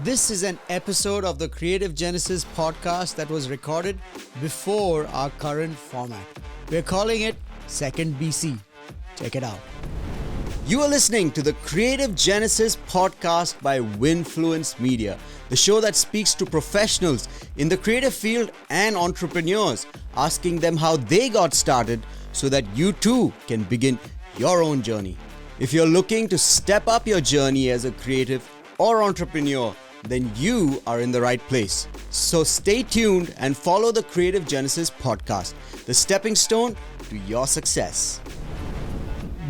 This is an episode of the Creative Genesis podcast that was recorded before our current format. We're calling it Second BC. Check it out. You are listening to the Creative Genesis podcast by Winfluence Media, the show that speaks to professionals in the creative field and entrepreneurs, asking them how they got started so that you too can begin your own journey. If you're looking to step up your journey as a creative or entrepreneur, then you are in the right place. So stay tuned and follow the Creative Genesis podcast, the stepping stone to your success.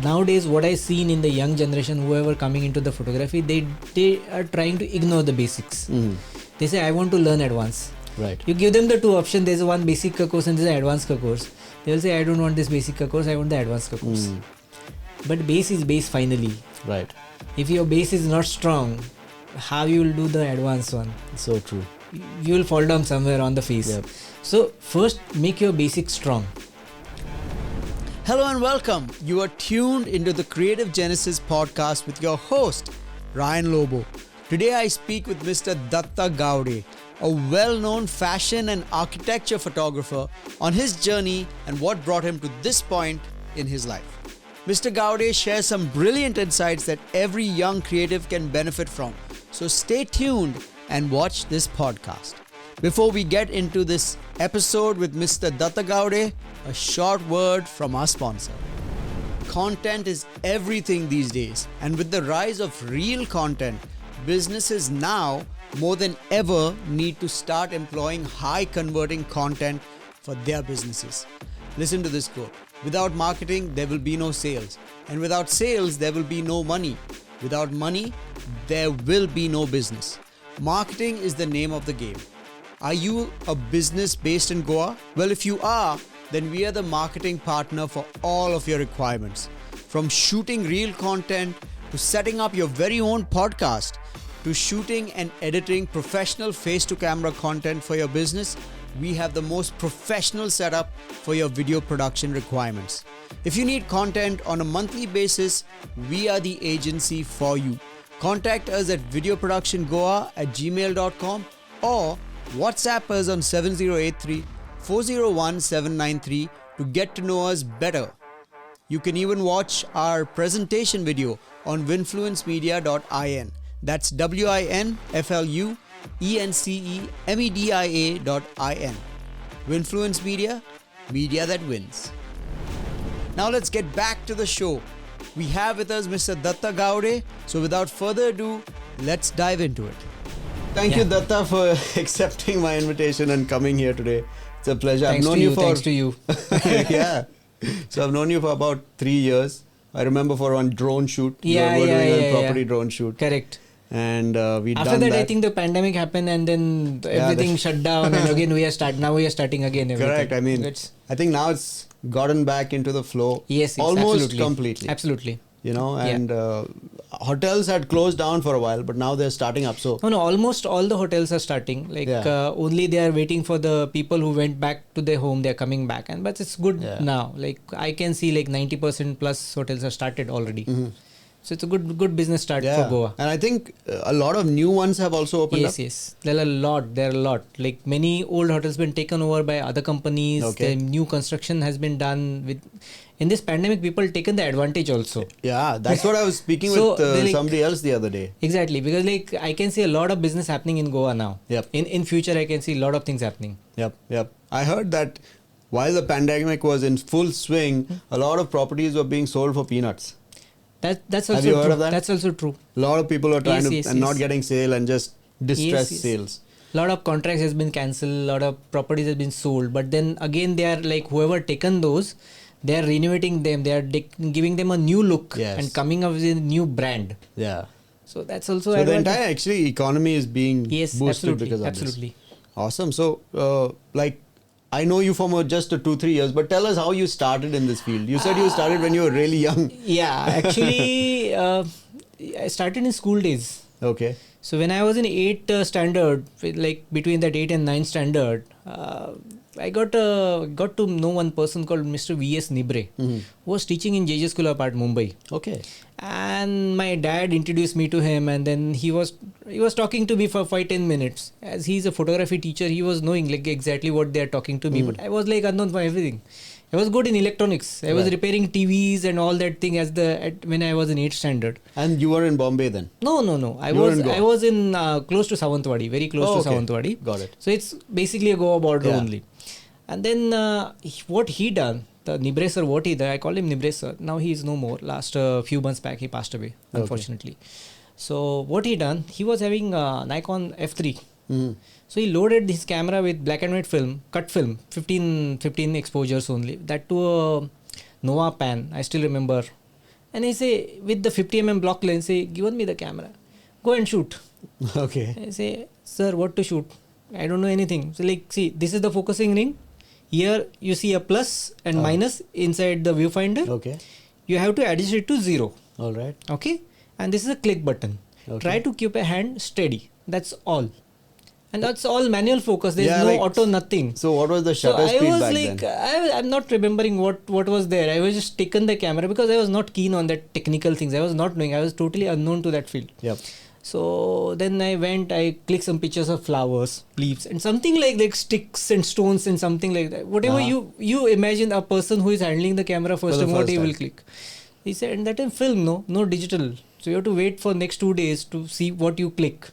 Nowadays, what I seen in the young generation, whoever coming into the photography, they are trying to ignore the basics. They say, I want to learn advanced. Right. You give them the two options. There's one basic course and there's an advanced course. They will say, I don't want this basic course, I want the advanced course. But base is base finally. Right. If your base is not strong, how you will do the advanced one? So true. You will fall down somewhere on the face. Yep. So first, make your basics strong. Hello and welcome. You are tuned into the Creative Genesis podcast with your host, Ryan Lobo. Today I speak with Mr. Datta Gawade, a well-known fashion and architecture photographer, on his journey and what brought him to this point in his life. Mr. Gawade shares some brilliant insights that every young creative can benefit from. So stay tuned and watch this podcast. Before we get into this episode with Mr. Datta Gawade, a short word from our sponsor. Content is everything these days, and with the rise of real content, businesses now more than ever need to start employing high converting content for their businesses. Listen to this quote. Without marketing, there will be no sales. And without sales, there will be no money. Without money, there will be no business. Marketing is the name of the game. Are you a business based in Goa? Well, if you are, then we are the marketing partner for all of your requirements. From shooting real content to setting up your very own podcast to shooting and editing professional face-to-camera content for your business, we have the most professional setup for your video production requirements. If you need content on a monthly basis, we are the agency for you. Contact us at videoproductiongoa@gmail.com or WhatsApp us on 7083 401 793 to get to know us better. You can even watch our presentation video on winfluencemedia.in. That's WINFLUENCEMEDIA.in. Winfluence Media, media that wins. Now let's get back to the show. We have with us Mr. Datta Gawade. So without further ado, let's dive into it. Thank you, Datta, for accepting my invitation and coming here today. It's a pleasure. Thanks to you. Yeah. So I've known you for about 3 years. I remember for one drone shoot. We were doing a property drone shoot. Correct. And after that, I think the pandemic happened and then everything shut down and again we are starting again. Everything. Correct. I mean, I think now it's gotten back into the flow. Yes, almost completely. Absolutely. You know, and hotels had closed down for a while, but now they're starting up. So no, almost all the hotels are starting. Only they are waiting for the people who went back to their home. They're coming back, but it's good now. Like I can see 90% plus hotels are started already. So it's a good business start for Goa. And I think a lot of new ones have also opened up. Yes. There are a lot. Like many old hotels been taken over by other companies. Okay. The new construction has been done with. In this pandemic, people taken the advantage also. Yeah, that's what I was speaking with somebody else the other day. Exactly, because I can see a lot of business happening in Goa now. Yep. In future, I can see a lot of things happening. Yep. I heard that while the pandemic was in full swing, a lot of properties were being sold for peanuts. That's also Have you heard true. of that? That's also true. A lot of people are trying and not getting sale and just distress sales. A lot of contracts has been cancelled. A lot of properties has been sold. But then again, they are like whoever taken those, they are renovating them. They are giving them a new look and coming up with a new brand. Yeah. So that's also the entire economy is being boosted because of this. Awesome. So I know you from just 2-3 years, but tell us how you started in this field. You said you started when you were really young. Yeah, actually, I started in school days. Okay. So when I was in 8th standard, like between that 8 and 9 standard, I got to know one person called Mr. V.S. Nibre, who was teaching in JJ School Apart, Mumbai. Okay. And my dad introduced me to him, and then he was talking to me for 5-10 minutes. As he's a photography teacher, he was knowing like exactly what they are talking to me, but I was like unknown for everything. I was good in electronics. I was repairing TVs and all that thing when I was in 8th standard. And you were in Bombay then? No. I was in close to Sawantwadi, very close to Sawantwadi. Got it. So it's basically a Goa border only. And then what he done, the Nibresar, what he done, I call him Nibresar. Now he is no more. Last few months back, he passed away, unfortunately. So what he done, he was having Nikon F3. So he loaded his camera with black and white film, cut film, 15 exposures only. That to a Nova pan, I still remember. And he say, with the 50mm block lens, say, given me the camera. Go and shoot. Okay. I say, sir, what to shoot? I don't know anything. So like, see, this is the focusing ring. Here you see a plus and minus inside the viewfinder. Okay. You have to adjust it to 0. All right. Okay. And this is a click button. Okay. Try to keep a hand steady. That's all. And that's all manual focus. There's no auto, nothing. So what was the shutter speed back then? I'm not remembering what was there. I was just taken the camera because I was not keen on that technical things. I was not knowing. I was totally unknown to that field. Yep. So then I clicked some pictures of flowers, leaves, and something like sticks and stones and something like that. Whatever you imagine a person who is handling the camera first time, what he will click. He said, and that in film, no digital. So you have to wait for next 2 days to see what you click.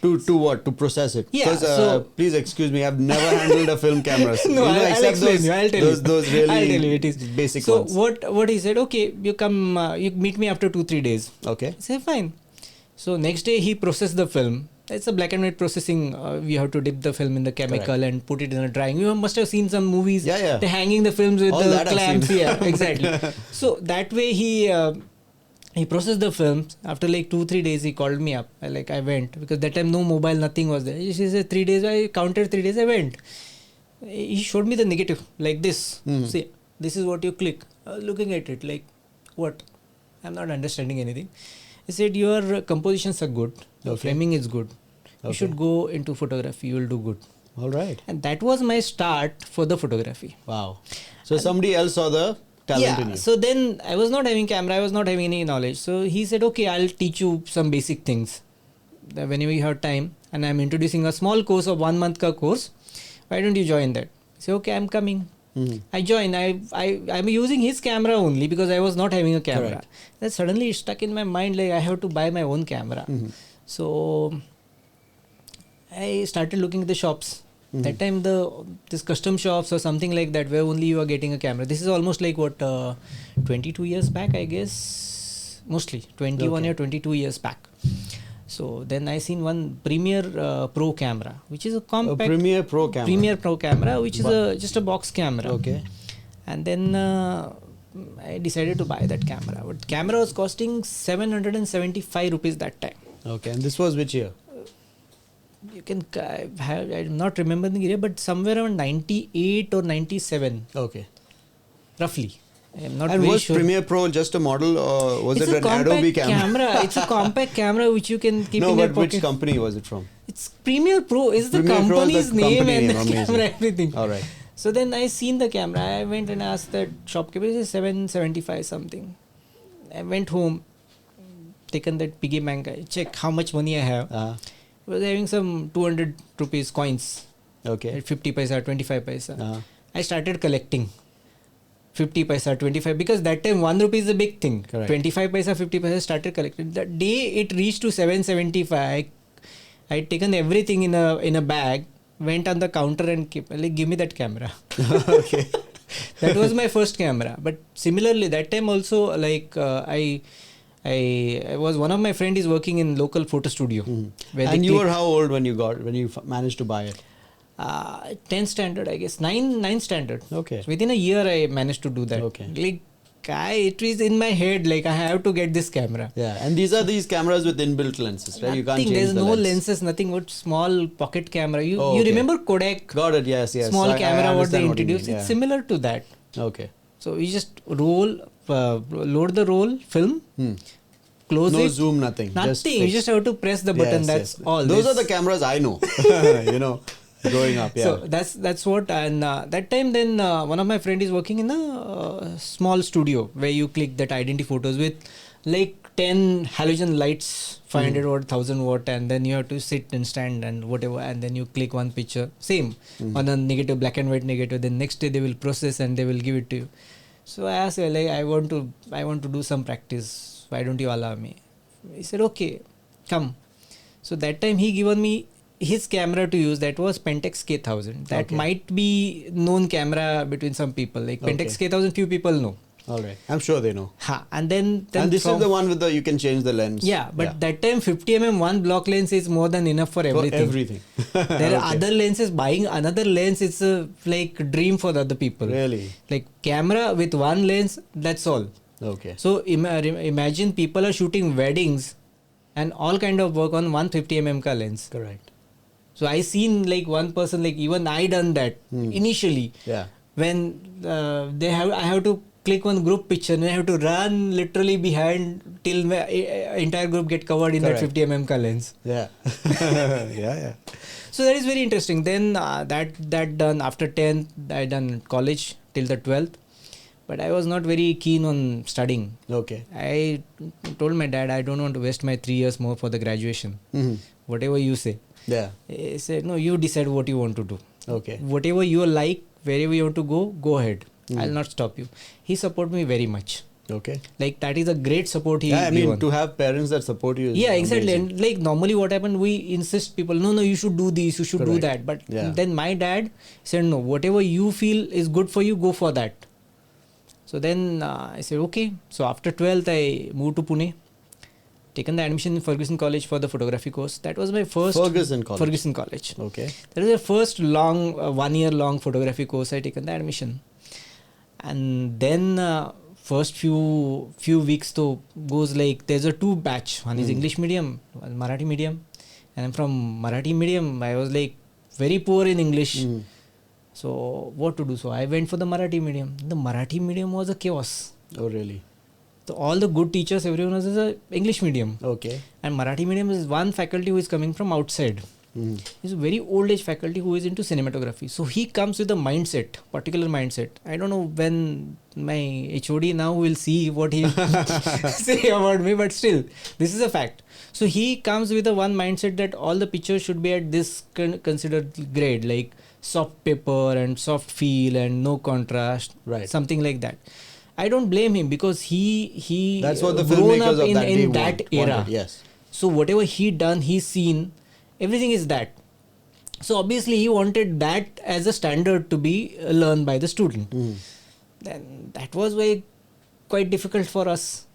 To what? To process it? Yeah. Because please excuse me, I've never handled a film camera. No, I'll explain you. I'll tell you. Those really I'll tell you. It is basic ones. So what he said, okay, you come, you meet me after 2-3 days. Okay. I said, fine. So next day he processed the film. It's a black and white processing. We have to dip the film in the chemical and put it in a drying. You must have seen some movies. Yeah. They're hanging the films with all the clamps. Yeah, exactly. So that way he processed the films. After like 2-3 days, he called me up. I went because that time no mobile, nothing was there. He said 3 days. I counted 3 days. I went. He showed me the negative like this. See, this is what you click. Looking at it like what? I'm not understanding anything. He said your compositions are good. Your framing is good. You should go into photography. You will do good. All right. And that was my start for the photography. Wow. So somebody else saw the talent in you. So then I was not having camera. I was not having any knowledge. So he said, okay, I'll teach you some basic things whenever you have time. And I'm introducing a small course of 1 month ka course. Why don't you join that? I said, okay, I'm coming. I joined. I'm using his camera only because I was not having a camera. Correct. Then suddenly it stuck in my mind like I have to buy my own camera. So I started looking at the shops. That time this custom shops or something like that where only you are getting a camera. This is almost like 22 years back, I guess. Mostly 21 or 22 years back. So then I seen one Premiere Pro camera, which is a compact. Premiere Pro camera. Premiere Pro camera, which is just a box camera. Okay. And then I decided to buy that camera. But camera was costing 775 rupees that time. Okay. And this was which year? You can I'm not remembering the year, but somewhere around 98 or 97. Okay. Roughly. I'm not and very was sure. Premiere Pro just a model or was It's it an Adobe camera? It's a compact camera which you can keep in your pocket. Which company was it from? It's Premiere Pro. It's the Premiere Pro company's is the name company and name. the Amazing. camera, everything. All right. So then I seen the camera. I went and asked that shopkeeper, it's 775 something. I went home, taken that piggy bank, I check how much money I have. I was having some 200 rupees coins. Okay. At 50 paisa, 25 paisa. I started collecting 50 paisa, 25, because that time 1 rupee is a big thing. Correct. 25 paisa, 50 paisa, started collecting. The day it reached to 775, I had taken everything in a bag, went on the counter and give me that camera. Okay. That was my first camera. But similarly, that time also, I was, one of my friend is working in local photo studio. And you were how old when you managed to buy it? 10th standard, I guess. 9th standard. Okay. So within a year, I managed to do that. Okay. It was in my head, I have to get this camera. Yeah, and these are these cameras with inbuilt lenses, right? Nothing, You can't change there's the no lens. lenses, nothing but small pocket camera. You okay. remember Kodak? Got it, yes. Small camera, what they you introduced. mean, It's similar to that. Okay. So you just load the roll, film, close it. No zoom, nothing. Nothing. You just have to press the button. That's all. Those are the cameras I know. Growing up, yeah. So that's what. And that time, then one of my friend is working in a small studio where you click that identity photos with like 10 halogen lights, 500 watt, 1000 watt, and then you have to sit and stand and whatever, and then you click one picture, same on a negative, black and white negative. Then next day they will process and they will give it to you. So I asked, like, I want to do some practice. Why don't you allow me? He said, okay, come. So that time he given me his camera to use. That was Pentax K1000. That might be known camera between some people. Like Pentax K1000, few people know. All right, I'm sure they know. And then and this is the one with you can change the lens. Yeah, but that time 50mm one block lens is more than enough for everything. For everything. There are other lenses. Buying another lens is like dream for the other people. Really? Like camera with one lens, that's all. Okay. So imagine people are shooting weddings and all kind of work on 150mm ka lens. Correct. So I seen like one person, like even I done that initially. Yeah. When I have to click one group picture and I have to run literally behind till my entire group get covered in that 50mm ka lens. Yeah. yeah. So that is very interesting. Then that done after 10th, I done college till the 12th. But I was not very keen on studying. Okay. I told my dad, I don't want to waste my 3 years more for the graduation. Whatever you say. Yeah. He said, no, you decide what you want to do. Okay. Whatever you like, wherever you want to go ahead. I'll not stop you. He supported me very much. Okay. Like that is a great support he I mean, given. to have parents that support you is exactly. amazing. And like normally what happened, we insist people, no, you should do this, you should do that. But then my dad said, no, whatever you feel is good for you, go for that. So then I said, okay. So after 12th, I moved to Pune. Taken the admission in Ferguson College for the photography course. That was my first... Ferguson College. Okay. That was the first long, 1 year long photography course I taken the admission. And then first few weeks though goes like, there's a 2 batch. One is English medium, one Marathi medium. And I'm from Marathi medium. I was like very poor in English. So what to do? So I went for the Marathi medium. The Marathi medium was a chaos. Oh really? So all the good teachers, everyone was a English medium. Okay. And Marathi medium is one faculty who is coming from outside. He's a very old age faculty who is into cinematography. So he comes with a mindset, particular mindset. I don't know when my HOD now will see what he say about me, but still, this is a fact. So he comes with a one mindset that all the pictures should be at this considered grade, like soft paper and soft feel and no contrast, something like that. I don't blame him because he that's what the grown filmmakers up in of that era. Wanted, yes. So whatever he done, he's seen, everything is that. So obviously he wanted that as a standard to be learned by the student. Then that was very quite difficult for us.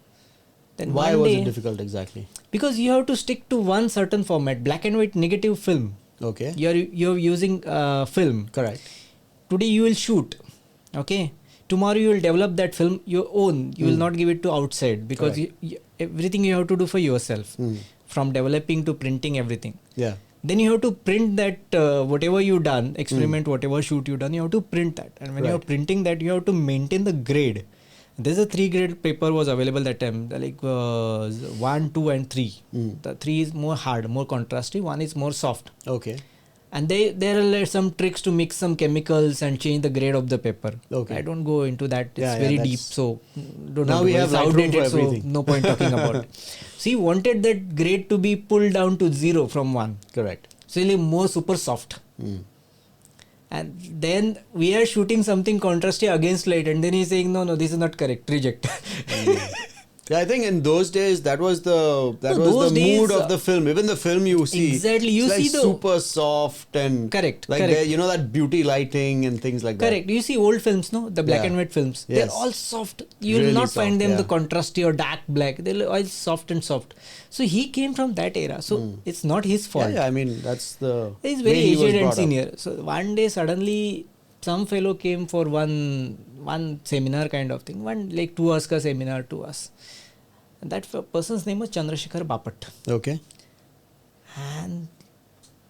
Then why was it difficult exactly? Because you have to stick to one certain format, black and white negative film. Okay. You're using film. Correct. Today you will shoot. Okay. Tomorrow you will develop that film your own. You will not give it to outside because everything you have to do for yourself. From developing to printing everything. Yeah. Then you have to print that whatever you done, experiment, whatever shoot you done, you have to print that. And when you are printing that, you have to maintain the grade. There's a 3 grade paper was available that time, like 1, 2 and 3. The 3 is more hard, more contrasty. 1 is more soft. Okay. And there are some tricks to mix some chemicals and change the grade of the paper. Okay. I don't go into that. It's very deep. So don't now we have outdated, so no point talking about it. So he wanted that grade to be pulled down to 0 from 1. Correct. So really more super soft. And then we are shooting something contrasty against light, and then he's saying, no, this is not correct. Reject. Yeah, I think in those days that was the mood of the film. Even the film you see, exactly, you see like super soft and correct. You know that beauty lighting and things like that. Correct. You see old films, no, the black and white films. Yes. They're all soft. You will not find them the contrasty or dark black. They're all soft and soft. So he came from that era. So it's not his fault. Yeah, I mean that's the. He's very aged and senior. So one day suddenly some fellow came for one seminar kind of thing. One like 2 hours ka seminar to us. And that person's name was Chandrasekhar Bapat. Okay. And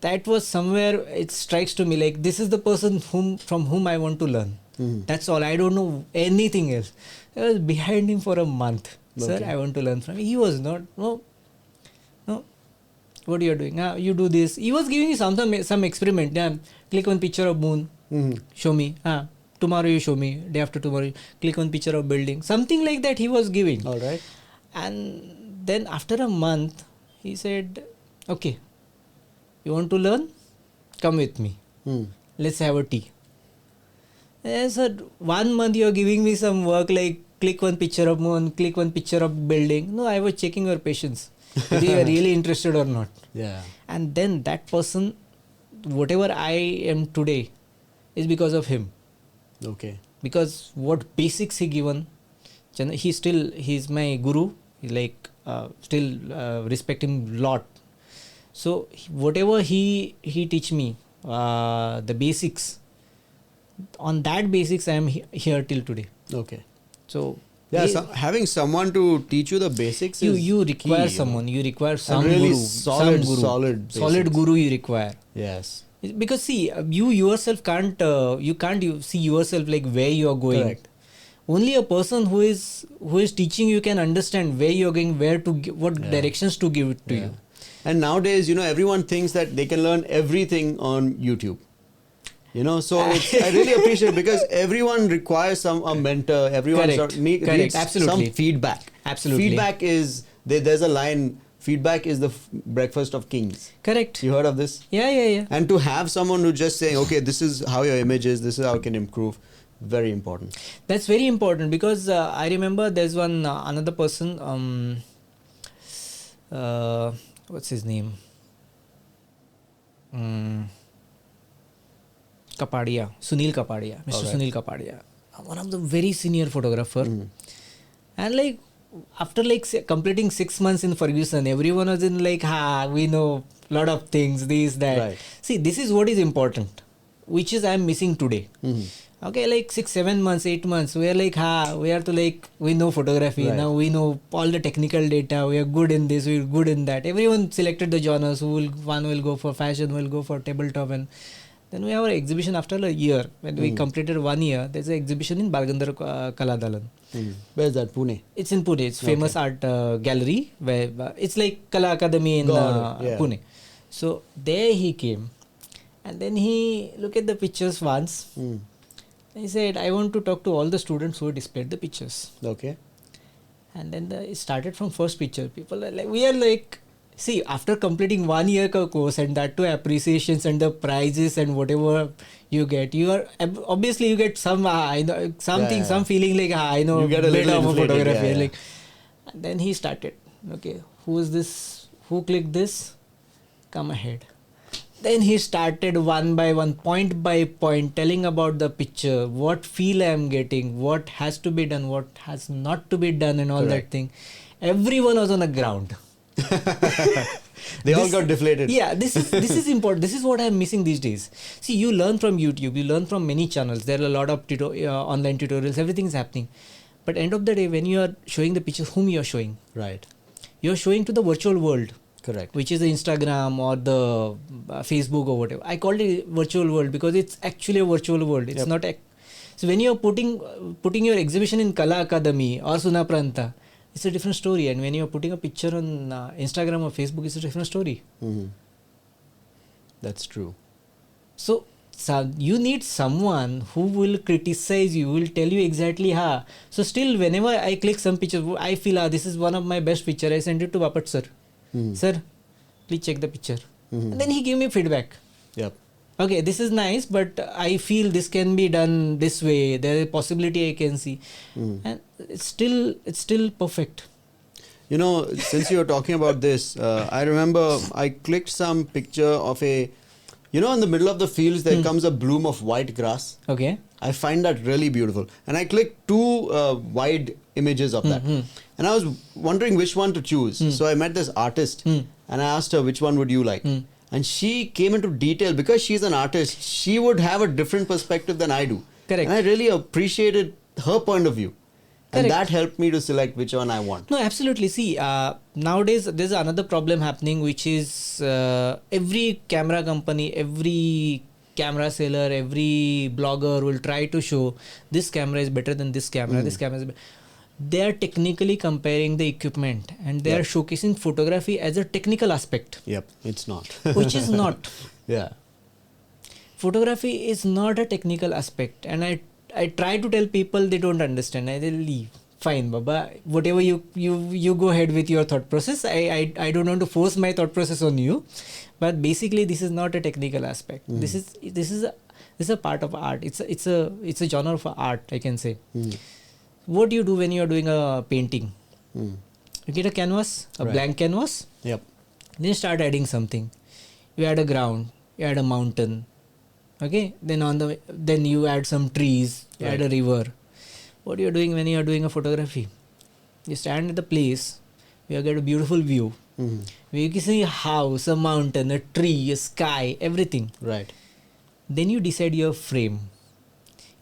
that was somewhere, it strikes to me like this is the person from whom I want to learn. That's all. I don't know anything else. I was behind him for a month. Okay. Sir, I want to learn from him. He was not. No. What you are doing? You do this. He was giving me some experiment. Yeah, click on picture of moon. Show me. Tomorrow you show me. Day after tomorrow, click on picture of building. Something like that he was giving. All right. And then after a month, he said, "Okay, you want to learn? Come with me. Let's have a tea." I said, 1 month you are giving me some work like click one picture of moon, click one picture of building. No, I was checking your patience. Whether you are really interested or not. Yeah. And then that person, whatever I am today, is because of him. Okay. Because what basics he given, he's my guru. Still respect him lot. So whatever he teach me, the basics, on that basics I am here till today. Okay. So yeah, having someone to teach you the basics you require key, someone. You require some really guru, solid solid guru you require. Yes. Because see, you yourself can't see yourself like where you are going. Correct. Only a person who is teaching you can understand where you are going, what directions to give it to you. And nowadays, everyone thinks that they can learn everything on YouTube. So I really appreciate it because everyone requires a mentor. Everyone needs some feedback. Absolutely. Feedback is, there's a line, feedback is the breakfast of kings. Correct. You heard of this? Yeah. And to have someone who just saying, okay, this is how your image is, this is how it can improve, very important. That's very important because I remember there's one another person, what's his name? Sunil Kapadia, Mr. Right. Sunil Kapadia, one of the very senior photographer. And after completing 6 months in Ferguson, everyone was in we know lot of things, this, that. Right. See, this is what is important, which is I am missing today. Okay, 6, 7 months, 8 months, we are we are to we know photography, right. Now we know all the technical data, we are good in this, we are good in that. Everyone selected the genres, one will go for fashion, will go for tabletop, and then we have our exhibition after a year. When we completed 1 year, there's an exhibition in Balgandhar Kaladalan. Where is that? Pune? It's in Pune. It's famous art gallery where it's like Kala Academy in Pune. So there he came, and then he looked at the pictures once. He said, "I want to talk to all the students who displayed the pictures." Okay. And then it started from first picture. People are see, after completing 1 year course and that too appreciations and the prizes and whatever you get, you are obviously you get some something, some feeling I know you get a bit little of photography. Yeah. And then he started. Okay, who is this? Who clicked this? Come ahead. Then he started one by one, point by point, telling about the picture, what feel I am getting, what has to be done, what has not to be done, and all that thing. Everyone was on the ground. They all got deflated. Yeah, this is important. This is what I am missing these days. See, you learn from YouTube, you learn from many channels. There are a lot of online tutorials. Everything is happening. But end of the day, when you are showing the pictures, whom you are showing? Right. You are showing to the virtual world. Correct. Which is the Instagram or the Facebook or whatever. I called it virtual world because it's actually a virtual world. It's not. So when you are putting your exhibition in Kala Academy or Suna Pranta, it's a different story. And when you are putting a picture on Instagram or Facebook, it's a different story. That's true. So you need someone who will criticize you, will tell you exactly So still, whenever I click some picture, I feel this is one of my best picture. I send it to Bapat sir. Sir, please check the picture. And then he gave me feedback. Yep. Okay, this is nice, but I feel this can be done this way. There is a possibility I can see. And it's still perfect. Since you're talking about this, I remember I clicked some picture of in the middle of the fields, there comes a bloom of white grass. Okay. I find that really beautiful. And I clicked 2 wide images of that. And I was wondering which one to choose. So I met this artist and I asked her, which one would you like? And she came into detail because she's an artist. She would have a different perspective than I do. Correct. And I really appreciated her point of view. And that helped me to select which one I want. No, absolutely. See, nowadays there's another problem happening, which is every camera company, every camera seller, every blogger will try to show this camera is better than this camera. This camera is better. they are technically comparing the equipment and they are showcasing photography as a technical aspect. Yep, it's not. Which is not. Yeah. Photography is not a technical aspect, and I try to tell people, they don't understand. I will leave. Fine, Baba. Whatever you go ahead with your thought process. I don't want to force my thought process on you, but basically this is not a technical aspect. This is a part of art. It's a genre of art, I can say. What do you do when you are doing a painting? You get a canvas, a blank canvas. Yep. Then you start adding something. You add a ground. You add a mountain. Okay. Then you add some trees. You add a river. What you are doing when you are doing a photography? You stand at the place. You get a beautiful view. Where you can see a house, a mountain, a tree, a sky, everything. Right. Then you decide your frame.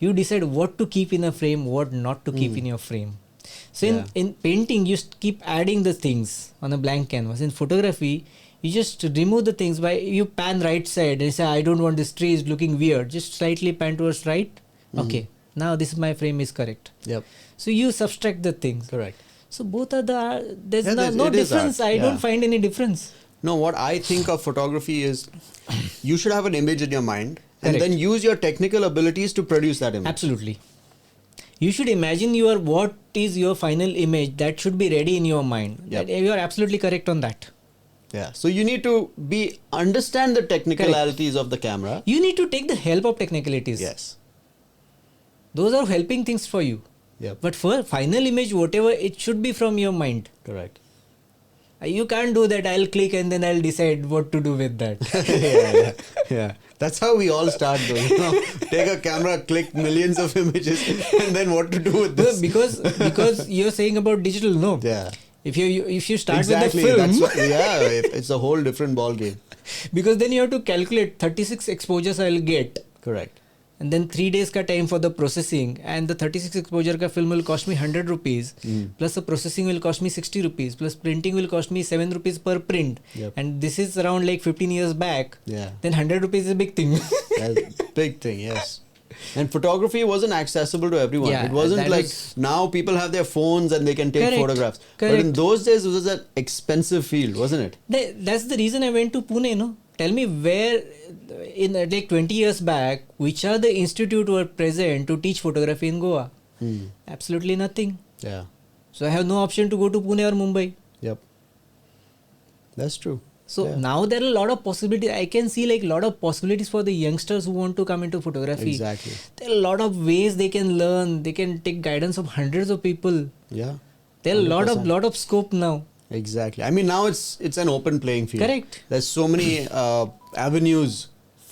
You decide what to keep in a frame, what not to keep in your frame. So in painting, you keep adding the things on a blank canvas. In photography, you just remove the things by you pan right side and say, I don't want this tree is looking weird. Just slightly pan towards right. Okay. Now this is my frame is correct. Yep. So you subtract the things. Correct. So both are there's Yeah, no it is difference. art. I don't find any difference. No, what I think of photography is you should have an image in your mind and Correct. then use your technical abilities to produce that image. Absolutely. You should imagine what is your final image that should be ready in your mind. Yep. You are absolutely correct on that. Yeah. So you need to understand the technicalities of the camera. You need to take the help of technicalities. Yes. Those are helping things for you. Yep. But for final image, whatever, it should be from your mind. Correct. You can't do that. I'll click and then I'll decide what to do with that. Yeah. That's how we all start doing. Take a camera, click millions of images, and then what to do with this? Because you're saying about digital, no. Yeah. If you start Exactly. with the film, It's a whole different ball game. because then you have to calculate 36 exposures I'll get. Correct. And then 3 days ka time for the processing, and the 36 exposure ka film will cost me 100 rupees, plus the processing will cost me 60 rupees, plus printing will cost me 7 rupees per print. Yep. And this is around like 15 years back. Yeah. Then 100 rupees is a big thing. Big thing, yes. And photography wasn't accessible to everyone. Yeah, it wasn't that like was- now people have their phones and they can take Correct, photographs. But correct. in those days, it was an expensive field, wasn't it? That's the reason I went to Pune, no? Tell me where, in like 20 years back, which are the institute were present to teach photography in Goa? Absolutely nothing. Yeah. So I have no option to go to Pune or Mumbai. Yep. That's true. So Yeah. now there are a lot of possibilities. I can see like a lot of possibilities for the youngsters who want to come into photography. Exactly. There are a lot of ways they can learn. They can take guidance of hundreds of people. Yeah. There are a 100%. lot of scope now. Exactly. I mean, now it's an open playing field. Correct. There's so many avenues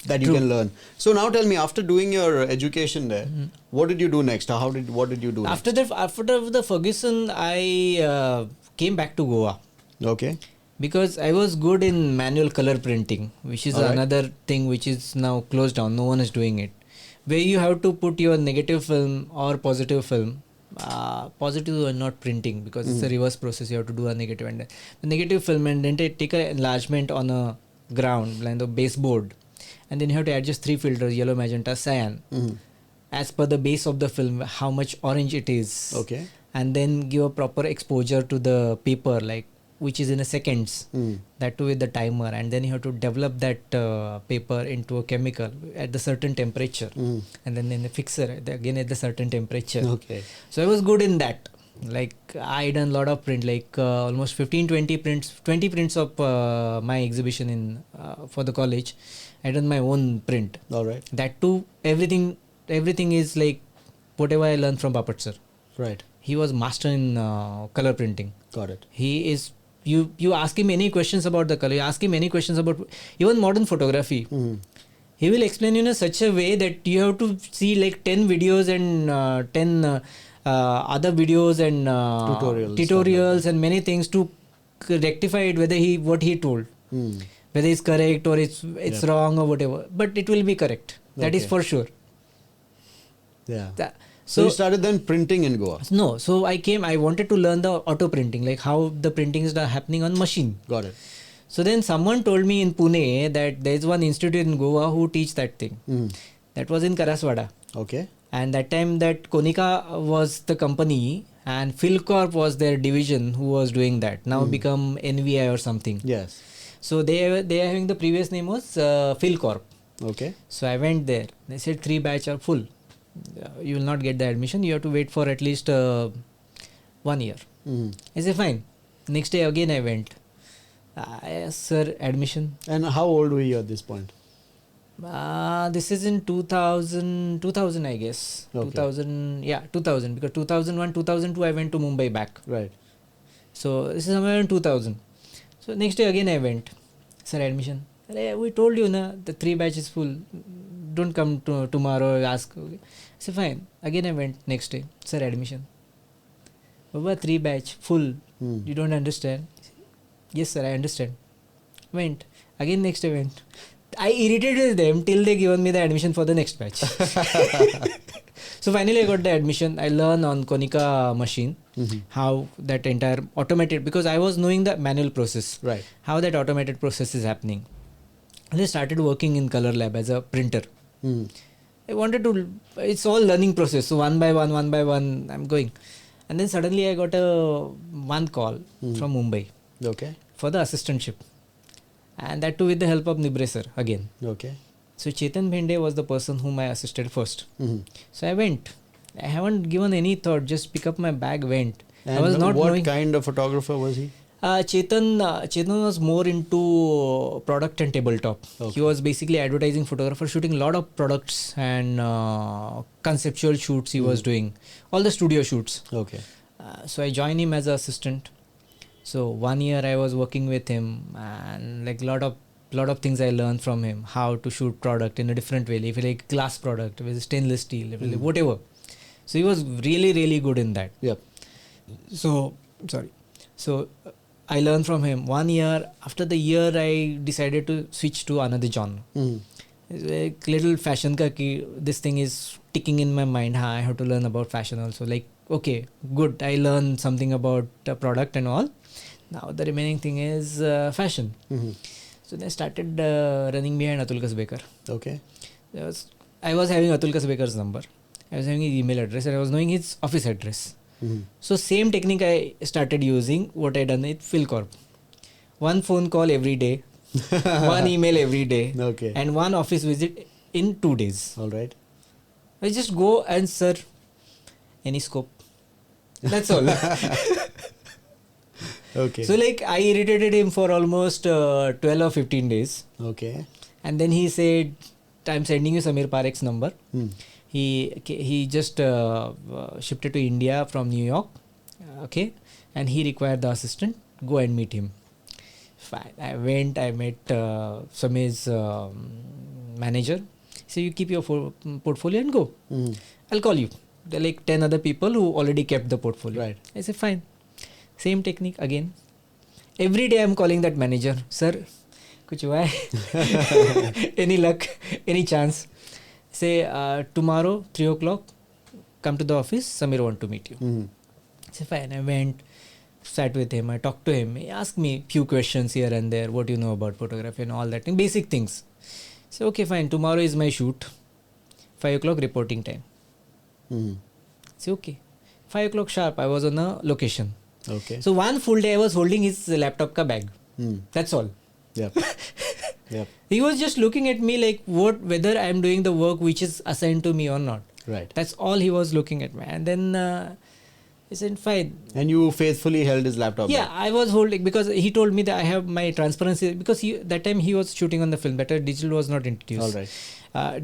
that you can learn. So now tell me, after doing your education there, what did you do next? What did you do After the Ferguson, I came back to Goa. next? Okay. Because I was good in manual color printing, which is Alright. another thing which is now closed down. No one is doing it. Where you have to put your negative film or positive film. Positive are not printing because it's a reverse process. You have to do a negative and the negative film, and then take an enlargement on a ground, like the baseboard, and then you have to adjust 3 filters: yellow, magenta, cyan, as per the base of the film, how much orange it is. Okay. And then give a proper exposure to the paper, like which is in a seconds. That too with the timer, and then you have to develop that paper into a chemical at the certain temperature, and then in a fixer again at the certain temperature. Okay. So I was good in that. Like I done a lot of print, like almost 15-20 prints, 20 prints of my exhibition in for the college. I done my own print. All right. That too, everything is like whatever I learned from Bapat sir. Right. He was master in color printing. Got it. He is. You ask him any questions about the color. You ask him any questions about even modern photography. He will explain you in such a way that you have to see like 10 videos and 10 other videos and tutorials and many things to rectify it, whether what he told, whether it's correct or it's wrong or whatever. But it will be correct. That is for sure. Yeah. So you started then printing in Goa. No, so I wanted to learn the auto printing, like how the printing is happening on machine. Got it. So then someone told me in Pune that there is one institute in Goa who teach that thing. That was in Karaswada. Okay. And that time that Konica was the company and Philcorp was their division who was doing that. Now become NVI or something. Yes. So they are having the previous name was Philcorp. Okay. So I went there. They said 3 batch are full. You will not get the admission. You have to wait for at least 1 year. I said fine. Next day again I went. Yes, sir, admission. And how old were you at this point? This is in 2000 I guess. Okay. 2000 because 2001, 2002 I went to Mumbai back. Right. So this is somewhere in 2000. So next day again I went. Sir, admission. We told you na the 3 batch is full. Don't come tomorrow. Ask. Okay. So fine. Again I went next day. Sir, admission. Baba, 3 batch full. You don't understand? Yes sir, I understand. Went. Again next day went. I irritated them till they given me the admission for the next batch. So finally I got the admission. I learned on Konica machine how that entire automated, because I was knowing the manual process. Right. How that automated process is happening. And I started working in Color Lab as a printer. I wanted to, it's all learning process. So one by one I'm going. And then suddenly I got one call from Mumbai. Okay. For the assistantship. And that too with the help of Nibre sir again. Okay. So Chetan Bhende was the person whom I assisted first. So I went. I haven't given any thought. Just pick up my bag, went. And I was not what knowing. kind of photographer was he? Chetan was more into product and tabletop. Okay. He was basically advertising photographer, shooting a lot of products and conceptual shoots he was doing. All the studio shoots. Okay. So I joined him as an assistant. So 1 year I was working with him, and like lot of things I learned from him. How to shoot product in a different way. If you like glass product, with stainless steel, if you like whatever. So he was really, really good in that. Yep. So I learned from him. 1 year, after the year I decided to switch to another genre. It's like little fashion ka ki this thing is ticking in my mind. I have to learn about fashion also. Like, okay, good. I learned something about product and all. Now the remaining thing is fashion. So then I started running behind Atul Kasbekar. Okay. I was having Atul Kasbekar's number. I was having his email address and I was knowing his office address. So same technique I started using what I done with Philcorp. 1 phone call every day, 1 email every day, Okay. and 1 office visit in 2 days. All right. I just go and sir, any scope. That's all. Okay. So like I irritated him for almost 12 or 15 days. Okay. And then he said, I'm sending you Samir Parekh's number. He just shifted to India from New York. Okay. And he required the assistant. Go and meet him. Fine. I went, I met Samir's manager. So you keep your portfolio and go. I'll call you. There are like 10 other people who already kept the portfolio. Right. I said, fine. Same technique again. Every day I'm calling that manager. Sir, kuch hua hai? Any luck? Any chance? Say, tomorrow, 3 o'clock, come to the office. Samir want to meet you. I said, fine. I went, sat with him. I talked to him. He asked me few questions here and there. What do you know about photography and all that. And basic things. So, okay, fine. Tomorrow is my shoot. 5 o'clock reporting time. So, okay. 5 o'clock sharp, I was on a location. Okay. So, 1 full day I was holding his laptop ka bag. That's all. Yep. Yep. He was just looking at me like whether I am doing the work which is assigned to me or not. Right. That's all he was looking at me. And then he said, fine. And you faithfully held his laptop. Yeah, I was holding because he told me that I have my transparency because that time he was shooting on the film. That time digital was not introduced. All right.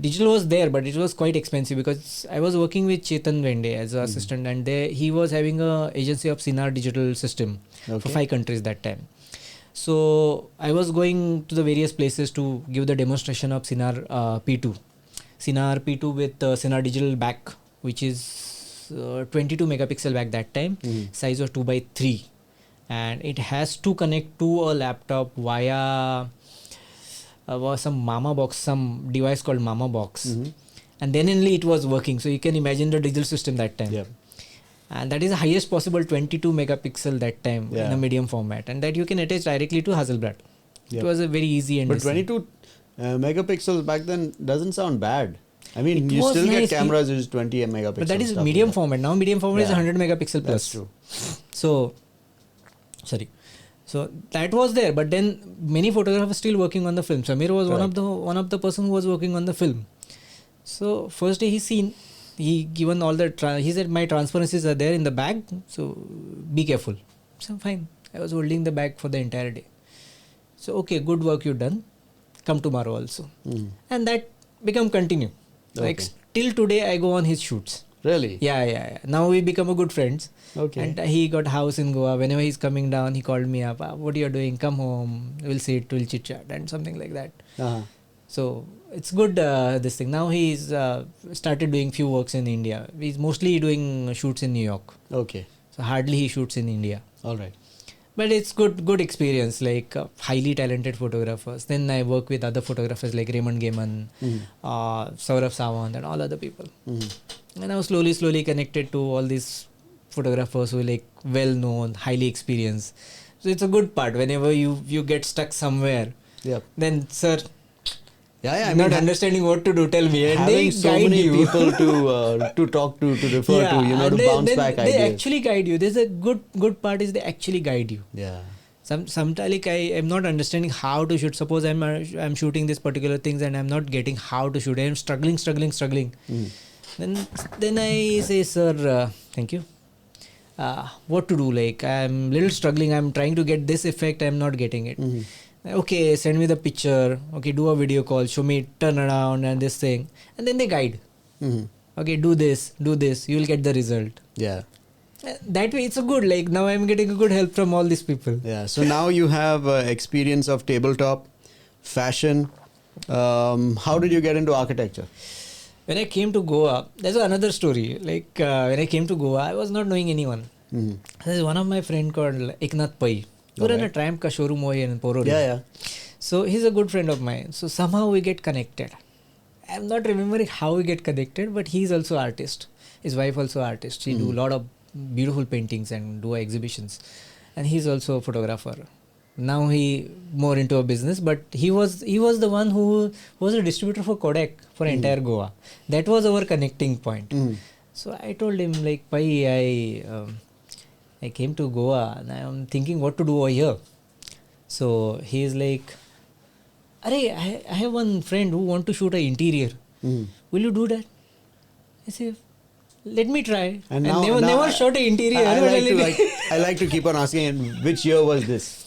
Digital was there, but it was quite expensive because I was working with Chetan Bhende as an assistant, and he was having a agency of Sinar digital system for 5 countries that time. So I was going to the various places to give the demonstration of Sinar P2. Sinar P2 with Sinar digital back, which is 22 megapixel back that time, size was 2x3, and it has to connect to a laptop via some Mama box, some device called Mama box, and then only it was working. So you can imagine the digital system that time. Yep. And that is the highest possible 22 megapixel that time in a medium format, and that you can attach directly to Hasselblad. It was a very easy and but 22 megapixels back then doesn't sound bad. I mean, It you was still get nice. cameras which is 20 megapixels. But that is stuff medium like format. Now medium format is Yeah. 100 megapixel plus. That's true. So, sorry. So that was there, but then many photographers still working on the film. Samir was one of the person who was working on the film. So first day he given all the he said my transparencies are there in the bag, so be careful. So fine, I was holding the bag for the entire day. So okay, good work you done. Come tomorrow also, and that become continue. Like till today, I go on his shoots. Really? Yeah. Now we become a good friends. Okay. And he got house in Goa. Whenever he's coming down, he called me up. What you're doing? Come home. We'll sit. We'll chit chat and something like that. So it's good. This thing. Now he's started doing few works in India. He's mostly doing shoots in New York. Okay. So hardly he shoots in India. All right. But it's good experience, like highly talented photographers. Then I work with other photographers like Raymond Gaiman, Saurabh Sawant and all other people. And I was slowly connected to all these photographers who are like well known, highly experienced. So it's a good part. Whenever you get stuck somewhere, then sir, I not understanding what to do, tell me. And having they so guide many you. people to talk to refer to, to bounce back They ideas. actually guide you. There's a good part is they actually guide you. Yeah. Sometimes like I am not understanding how to shoot. Suppose I'm shooting this particular things and I'm not getting how to shoot. I'm struggling. Then I say, sir, thank you. What to do? Like I'm little struggling. I'm trying to get this effect. I'm not getting it. Okay, send me the picture. Okay, do a video call. Show me turn around and this thing. And then they guide. Okay, do this. You will get the result. Yeah. That way it's a good. Like now I'm getting a good help from all these people. Yeah. So now you have experience of tabletop, fashion. How did you get into architecture? When I came to Goa, there's another story. Like when I came to Goa, I was not knowing anyone. There's one of my friend called Eknath Pai. We run a Triumph ka showroom over here in Poroli. Yeah. So he's a good friend of mine. So somehow we get connected. I'm not remembering how we get connected, but he's also artist. His wife also artist. She do a lot of beautiful paintings and do exhibitions. And he's also a photographer. Now he more into a business, but he was the one who was a distributor for Kodak for entire Goa. That was our connecting point. So I told him like, Pai, I came to Goa and I'm thinking what to do over here. So he's like, Arey, I have one friend who want to shoot an interior. Will you do that? I say, let me try. And never shot an interior. I like to keep on asking, and which year was this?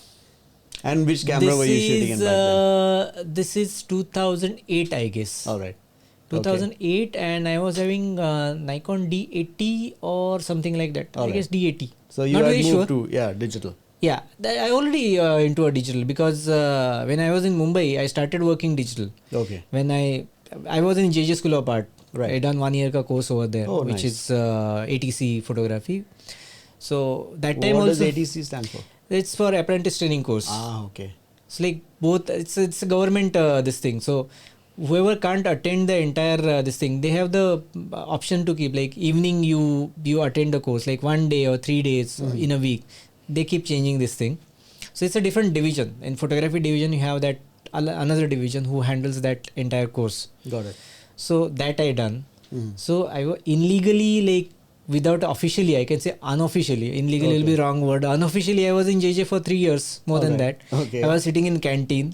And which camera were you shooting in back then? This is 2008, I guess. All right. 2008, and I was having Nikon D80 or something like that. I guess D80. So you had moved to digital. Yeah, I already into a digital because when I was in Mumbai, I started working digital. Okay. When I was in JJ School of Art. Right. I done 1 year ka course over there, which nice. is ATC photography. So that time what also. What does ATC stand for? It's for apprentice training course. Okay. It's like both. It's a government this thing. So whoever can't attend the entire this thing, they have the option to keep like evening you attend the course like 1 day or 3 days in a week. They keep changing this thing. So it's a different division. In photography division, you have that another division who handles that entire course. Got it. So that I done. So I illegally, like without officially, I can say unofficially. Illegally will be wrong word. Unofficially, I was in JJ for 3 years. More than that. Okay. I was sitting in canteen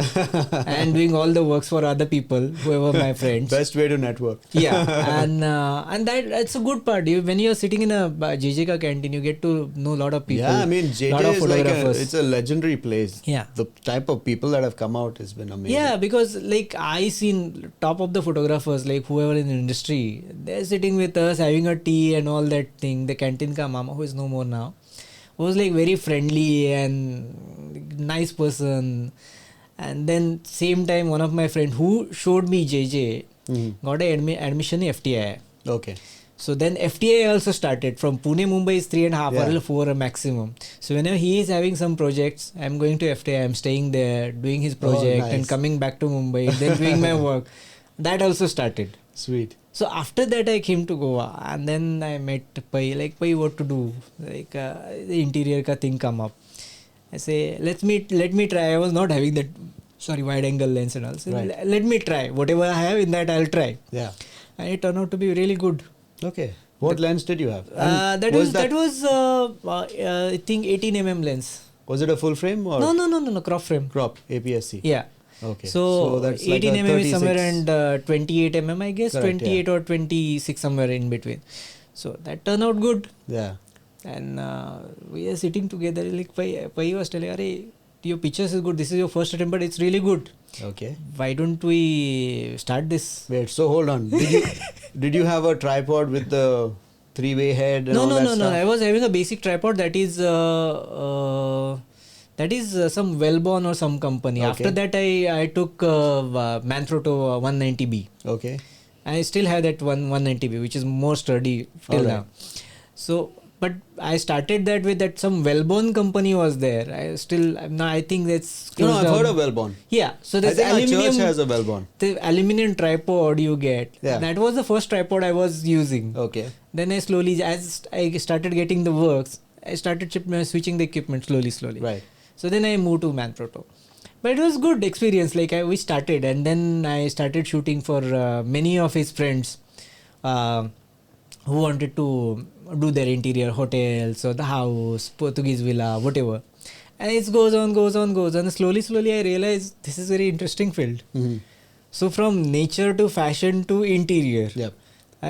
and doing all the works for other people, whoever my friends. Best way to network. Yeah, and that's a good part. When you're sitting in a JJ ka canteen, you get to know a lot of people. Yeah, I mean JJ is like it's a legendary place. Yeah. The type of people that have come out has been amazing. Yeah, because like I seen top of the photographers, like whoever in the industry, they're sitting with us having a tea and all that thing. The canteen ka mama, who is no more now, was like very friendly and nice person. And then same time, one of my friend who showed me JJ got a admission in FTI. Okay. So then FTI also started. From Pune, Mumbai is 3.5 or 4 maximum. So whenever he is having some projects, I'm going to FTI, I'm staying there, doing his project and coming back to Mumbai, then doing my work. That also started. Sweet. So after that I came to Goa and then I met Pai, like Pai, what to do? Like the interior ka thing come up. I say, let me try. I was not having that, wide angle lens and all. So let me try. Whatever I have in that, I'll try. Yeah. and it turned out to be really good. Okay. What lens did you have? That was I think 18 lens. Was it a full frame or No, crop frame. crop APS-C? Yeah. Okay. So that's like 18 a is somewhere and 28 I guess. Correct, 28 or 26 somewhere in between. So that turned out good. Yeah. And we are sitting together, like Pai was telling, "Arey, your pictures is good. This is your first attempt, but it's really good. Okay. Why don't we start this?" Wait, so hold on. Did you have a tripod with the three-way head and all that No. stuff? I was having a basic tripod that is some Wellborn or some company. Okay. After that, I took Manfrotto 190B. Okay. I still have that 190B, which is more sturdy till Alright. now. So, but I started that with that some Wellborn company was there. I think that's No, closed I've down. heard of Wellborn. Yeah, so I this think our aluminium, church has a Wellborn. the aluminium tripod you get. Yeah. That was the first tripod I was using. Okay. Then I slowly, as I started getting the works, I started switching the equipment slowly. Right. So then I moved to Manfrotto. But it was good experience. Like we started, and then I started shooting for many of his friends who wanted to do their interior hotels or the house, Portuguese villa, whatever. And it goes on. And slowly I realized this is very interesting field. Mm-hmm. So from nature to fashion to interior, Yep.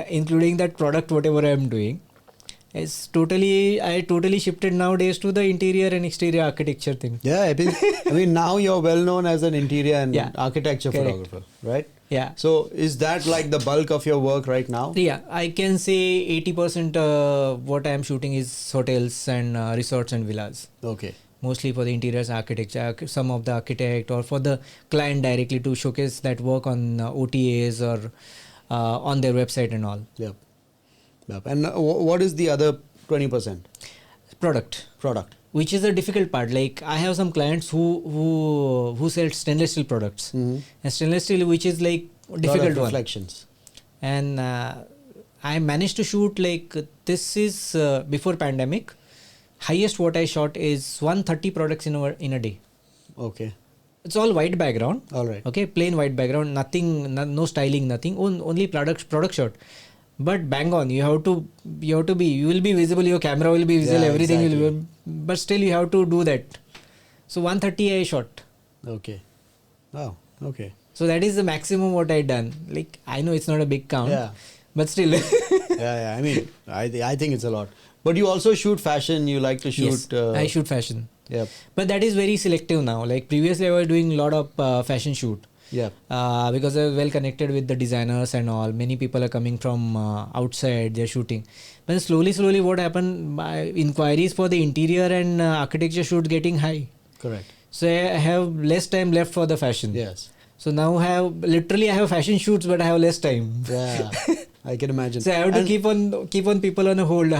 including that product, whatever I am doing, I totally shifted nowadays to the interior and exterior architecture thing. Yeah, I mean, now you're well known as an interior and Yeah, architecture correct. photographer, right? Yeah. So is that like the bulk of your work right now? Yeah, I can say 80% what I am shooting is hotels and resorts and villas. Okay. Mostly for the interiors architecture, some of the architect or for the client directly to showcase that work on OTAs or on their website and all. Yep. And what is the other 20%? Product. Which is the difficult part. Like I have some clients who sell stainless steel products. Mm-hmm. And stainless steel, which is like difficult one. Reflections. And I managed to shoot like this is before pandemic. Highest what I shot is 130 products in a day. Okay. It's all white background. All right. Okay, plain white background. Nothing, no styling, nothing. Only product shot. But bang on. You will be visible. Your camera will be visible. Yeah, everything exactly. will be. But still, you have to do that. So 130 I shot. Okay. Oh. Okay. So that is the maximum what I done. Like I know it's not a big count. Yeah. But still. Yeah. I mean, I think it's a lot. But you also shoot fashion. You like to shoot. Yes, I shoot fashion. Yep. But that is very selective now. Like previously, I was doing a lot of fashion shoot. Yep. Because I was well connected with the designers and all. Many people are coming from outside. They're shooting. But slowly, what happened? My inquiries for the interior and architecture shoot getting high. Correct. So I have less time left for the fashion. Yes. So now I have fashion shoots, but I have less time. Yeah. I can imagine. So I have to keep on people on a hold.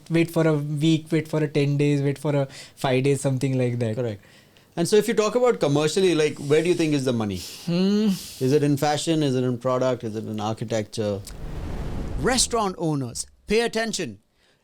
Wait for a week, wait for a 10 days, wait for a 5 days, something like that. Correct. And so if you talk about commercially, like where do you think is the money? Is it in fashion? Is it in product? Is it in architecture? Restaurant owners, pay attention.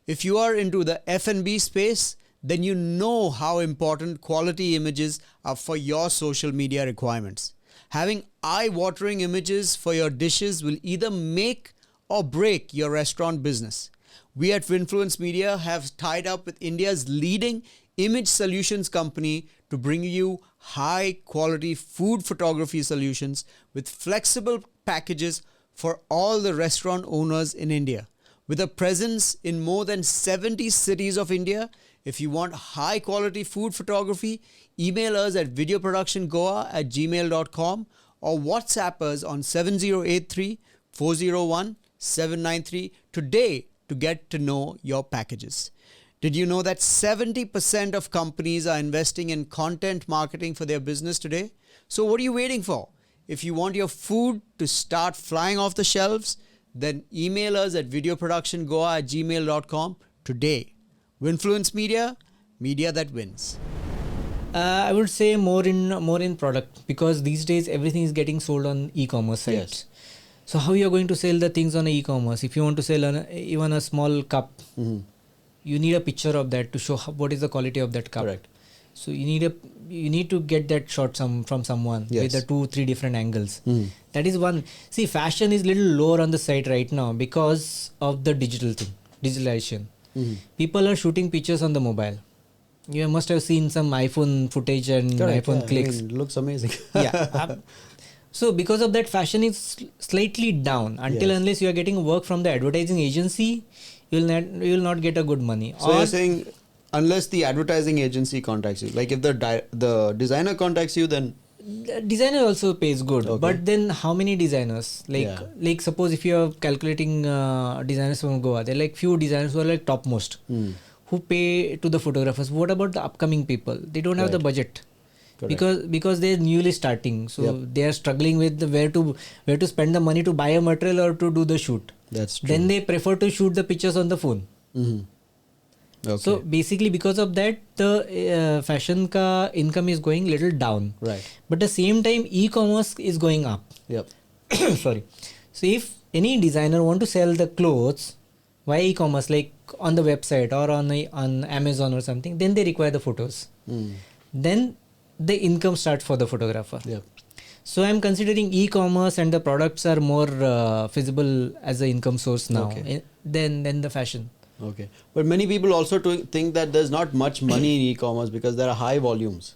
If you are into the F&B space, then you know how important quality images are for your social media requirements. Having eye-watering images for your dishes will either make or break your restaurant business. We at Winfluence Media have tied up with India's leading image solutions company to bring you high-quality food photography solutions with flexible packages for all the restaurant owners in India. With a presence in more than 70 cities of India, if you want high-quality food photography, email us at videoproductiongoa@gmail.com or WhatsApp us on 7083 401 793 today to get to know your packages. Did you know that 70% of companies are investing in content marketing for their business today? So what are you waiting for? If you want your food to start flying off the shelves, then email us at videoproductiongoa@gmail.com today. Winfluence Media, media that wins. I would say more in product, because these days everything is getting sold on e-commerce sites. Yes. So how you are going to sell the things on e-commerce? If you want to sell even a small cup, you need a picture of that to show what is the quality of that cup. Correct. So you need to get that shot from someone with the 2-3 different angles. That is one. See, fashion is little lower on the site right now because of the digitalization. People are shooting pictures on the mobile. You must have seen some iPhone footage and iPhone clicks. It looks amazing. So because of that, fashion is slightly down unless you are getting work from the advertising agency, you will not get a good money. So you're saying unless the advertising agency contacts you, like if the designer contacts you, then the designer also pays good. But then how many designers? Like suppose if you are calculating designers from Goa, there are like few designers who are like topmost who pay to the photographers. What about the upcoming people? They don't have the budget. Because they're newly starting, so they are struggling with where to spend the money to buy a material or to do the shoot. That's true. Then they prefer to shoot the pictures on the phone. So basically because of that, the fashion ka income is going little down. Right. But at the same time, e-commerce is going up. Sorry. So if any designer want to sell the clothes via e-commerce, like on the website or on Amazon or something, then they require the photos. Then the income starts for the photographer. So I'm considering e-commerce and the products are more feasible as an income source now than the fashion. Okay. But many people also think that there's not much money in e-commerce because there are high volumes.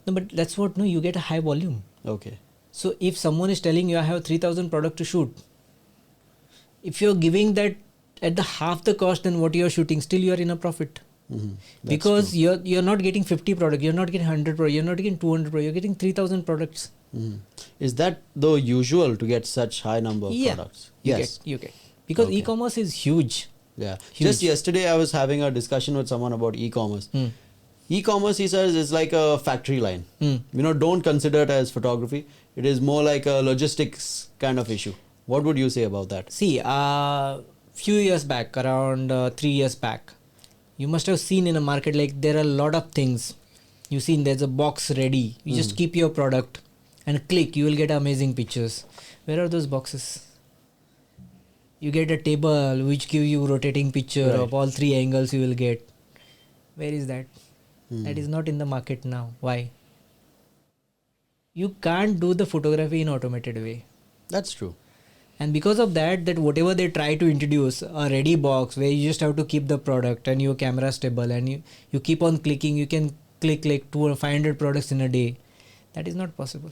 No, but that's what, you get a high volume. Okay. So if someone is telling you I have 3,000 products to shoot, if you're giving that at the half the cost than what you're shooting, still you're in a profit. Because you're not getting 50 products, you're not getting 100 products, you're not getting 200 products, you're getting 3,000 products. Is that though usual to get such high number of products? You get. Because e-commerce is huge. Huge. Just yesterday I was having a discussion with someone about e-commerce. E-commerce, he says, is like a factory line. Don't consider it as photography. It is more like a logistics kind of issue. What would you say about that? See, few years back, around 3 years back, you must have seen in a market, like there are a lot of things. You've seen there's a box ready. You just keep your product and click, you will get amazing pictures. Where are those boxes? You get a table which gives you rotating picture of all 3 angles you will get. Where is that? That is not in the market now. Why? You can't do the photography in automated way. That's true. And because of that whatever they try to introduce, a ready box where you just have to keep the product and your camera stable and you keep on clicking, you can click like 200 or 500 products in a day. That is not possible.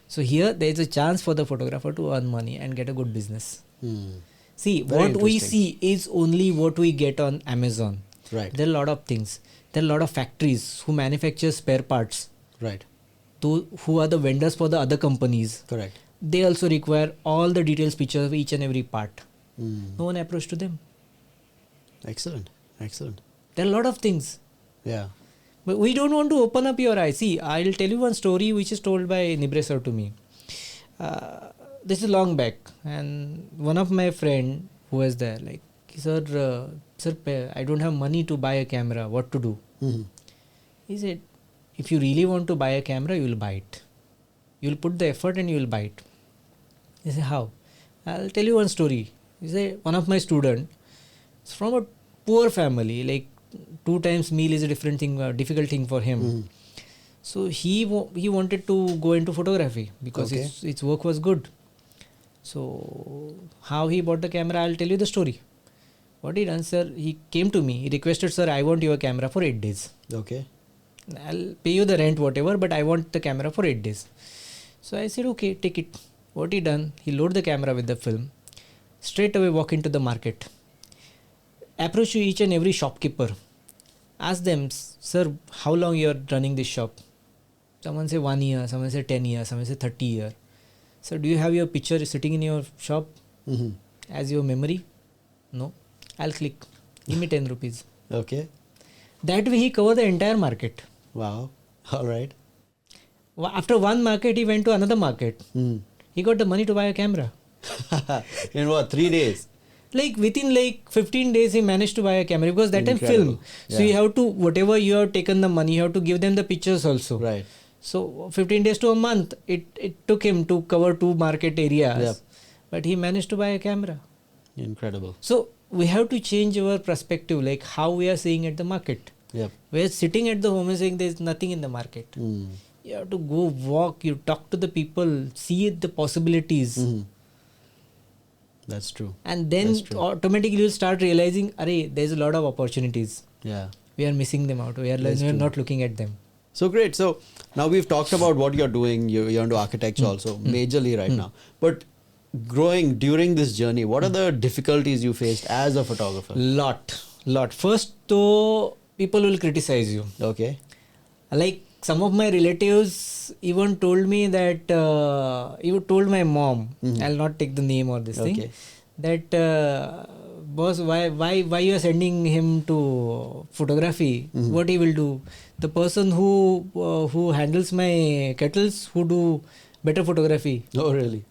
So here there is a chance for the photographer to earn money and get a good business. See, what we see is only what we get on Amazon. Right. There are a lot of things. There are a lot of factories who manufacture spare parts. Right. Who are the vendors for the other companies. Correct. They also require all the details pictures of each and every part. No one approached to them. Excellent. There are a lot of things. Yeah. But we don't want to open up your eyes. See, I'll tell you one story which is told by Nibre sir to me. This is long back, and one of my friend who was there, like, sir, I don't have money to buy a camera. What to do? He said, if you really want to buy a camera, you will buy it. You will put the effort and you will buy it. He said, how? I'll tell you one story. He said, one of my students is from a poor family, like 2 times meal is a difficult thing for him. So he wanted to go into photography because his work was good. So how he bought the camera, I'll tell you the story. What he done, sir, he came to me, he requested, sir, I want your camera for 8 days. Okay. I'll pay you the rent, whatever, but I want the camera for 8 days. So I said, okay, take it. What he done, he load the camera with the film, straight away walk into the market, approach each and every shopkeeper, ask them, sir, how long you are running this shop? Someone say 1 year, someone say 10 years, someone say 30 years. Sir, do you have your picture sitting in your shop as your memory? No. I'll click. Give me 10 rupees. Okay. That way he covered the entire market. Wow. All right. After one market, he went to another market. He got the money to buy a camera. In what, 3 days? Like within 15 days, he managed to buy a camera because that time film. Yeah. So you have to, whatever you have taken the money, you have to give them the pictures also. Right. So 15 days to a month, it took him to cover 2 market areas. Yep. But he managed to buy a camera. Incredible. So we have to change our perspective, like how we are seeing at the market. Yep. We're sitting at the home and saying there's nothing in the market. You have to go walk, you talk to the people, see the possibilities. That's true. And then automatically you'll start realizing, there's a lot of opportunities. Yeah. We are missing them out. We are not looking at them. So great. So now we've talked about what you're doing. You're into architecture also, majorly right now. But growing during this journey, what are the difficulties you faced as a photographer? Lot. First, though, people will criticize you. Okay. Like some of my relatives even told me that, even told my mom, I'll not take the name or this thing, that boss, why you are sending him to photography? What he will do? The person who handles my kettles, who do better photography. Oh, really?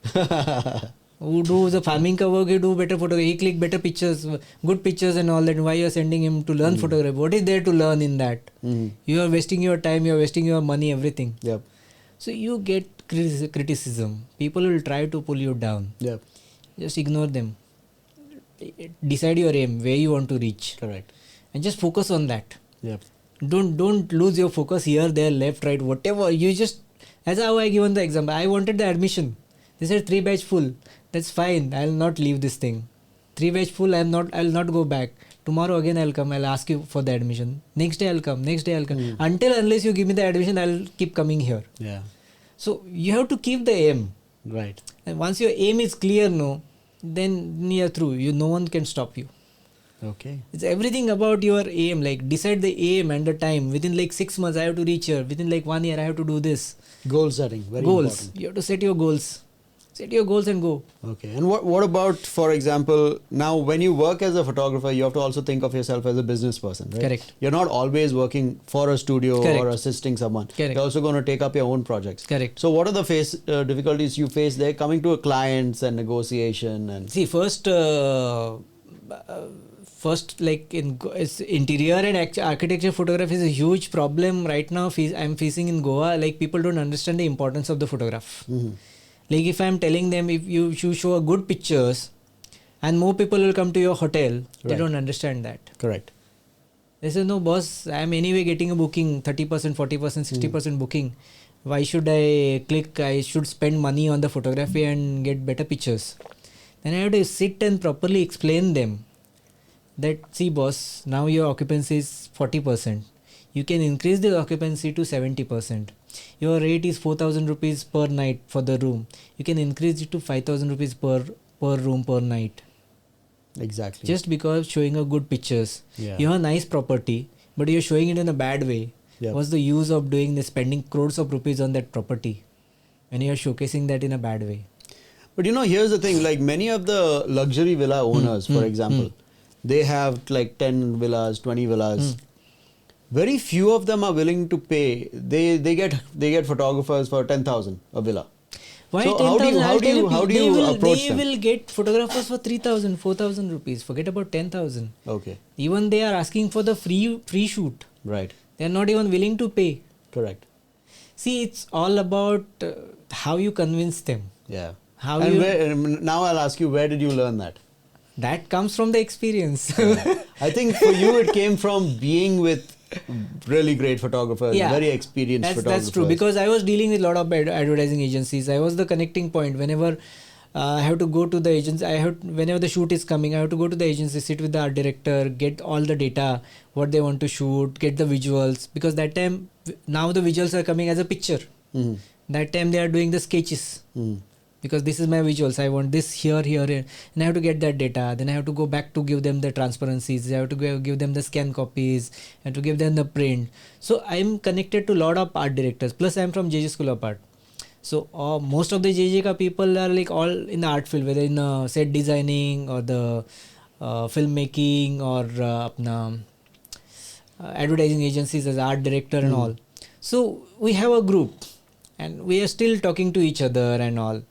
Who do the farming ka work, he do better photography. He click better pictures, good pictures and all that. Why you are sending him to learn photography? What is there to learn in that? You are wasting your time, you are wasting your money, everything. Yep. So you get criticism. People will try to pull you down. Yep. Just ignore them. Decide your aim, where you want to reach. Correct. And just focus on that. Yep. Don't lose your focus here, there, left, right, whatever. You just, as how I given the example, I wanted the admission. They said 3 batch full. That's fine. I'll not leave this thing. 3 batch full. I'll not go back. Tomorrow again I'll come. I'll ask you for the admission. Next day I'll come. Until unless you give me the admission, I'll keep coming here. Yeah. So you have to keep the aim. Right. And once your aim is clear, then you're through. No one can stop you. Okay. It's everything about your aim. Like decide the aim and the time. Within like 6 months I have to reach here. Within like 1 year I have to do this. Goal setting. Very goals. important. You have to set your goals. Set your goals and go. Okay. And what about, for example, now when you work as a photographer, you have to also think of yourself as a business person, right? Correct. You're not always working for a studio or assisting someone. Correct. You're also going to take up your own projects. Correct. So what are the difficulties you face there coming to a clients and negotiation? And see, first like it's interior and architecture photography is a huge problem right now. I'm facing in Goa. Like people don't understand the importance of the photograph. Like if I'm telling them, if you show a good pictures and more people will come to your hotel, they don't understand that. Correct. They say, no boss, I'm anyway getting a booking, 30%, 40%, 60% booking. Why should I click? I should spend money on the photography and get better pictures. Then I have to sit and properly explain them that, see boss, now your occupancy is 40%. You can increase the occupancy to 70%. Your rate is 4,000 rupees per night for the room. You can increase it to 5,000 rupees per room per night. Exactly. Just because showing a good pictures. Yeah. You have a nice property, but you're showing it in a bad way. Yep. What's the use of doing this, spending crores of rupees on that property when you're showcasing that in a bad way? But here's the thing, like many of the luxury villa owners, for example, they have like 10 villas, 20 villas. Very few of them are willing to pay. They get photographers for 10,000 a villa. Why so 10,000? how do you approach them? They will get photographers for 3,000, 4,000 rupees. Forget about 10,000. Okay. Even they are asking for the free shoot. Right. They are not even willing to pay. Correct. See, it's all about how you convince them. Yeah. Now I'll ask you, where did you learn that? That comes from the experience. I think for you it came from being with really great photographers, very experienced photographers. That's true, because I was dealing with a lot of advertising agencies. I was the connecting point. Whenever I have to go to the agency, whenever the shoot is coming, I have to go to the agency, sit with the art director, get all the data, what they want to shoot, get the visuals. Because that time, now the visuals are coming as a picture. That time they are doing the sketches. Because this is my visuals, I want this here, and I have to get that data. Then I have to go back to give them the transparencies. I have to give them the scan copies and to give them the print. So I'm connected to a lot of art directors. Plus I'm from JJ School of Art. So most of the JJ ka people are like all in the art field, whether in set designing or the filmmaking or advertising agencies as art director and all. So we have a group and we are still talking to each other and all.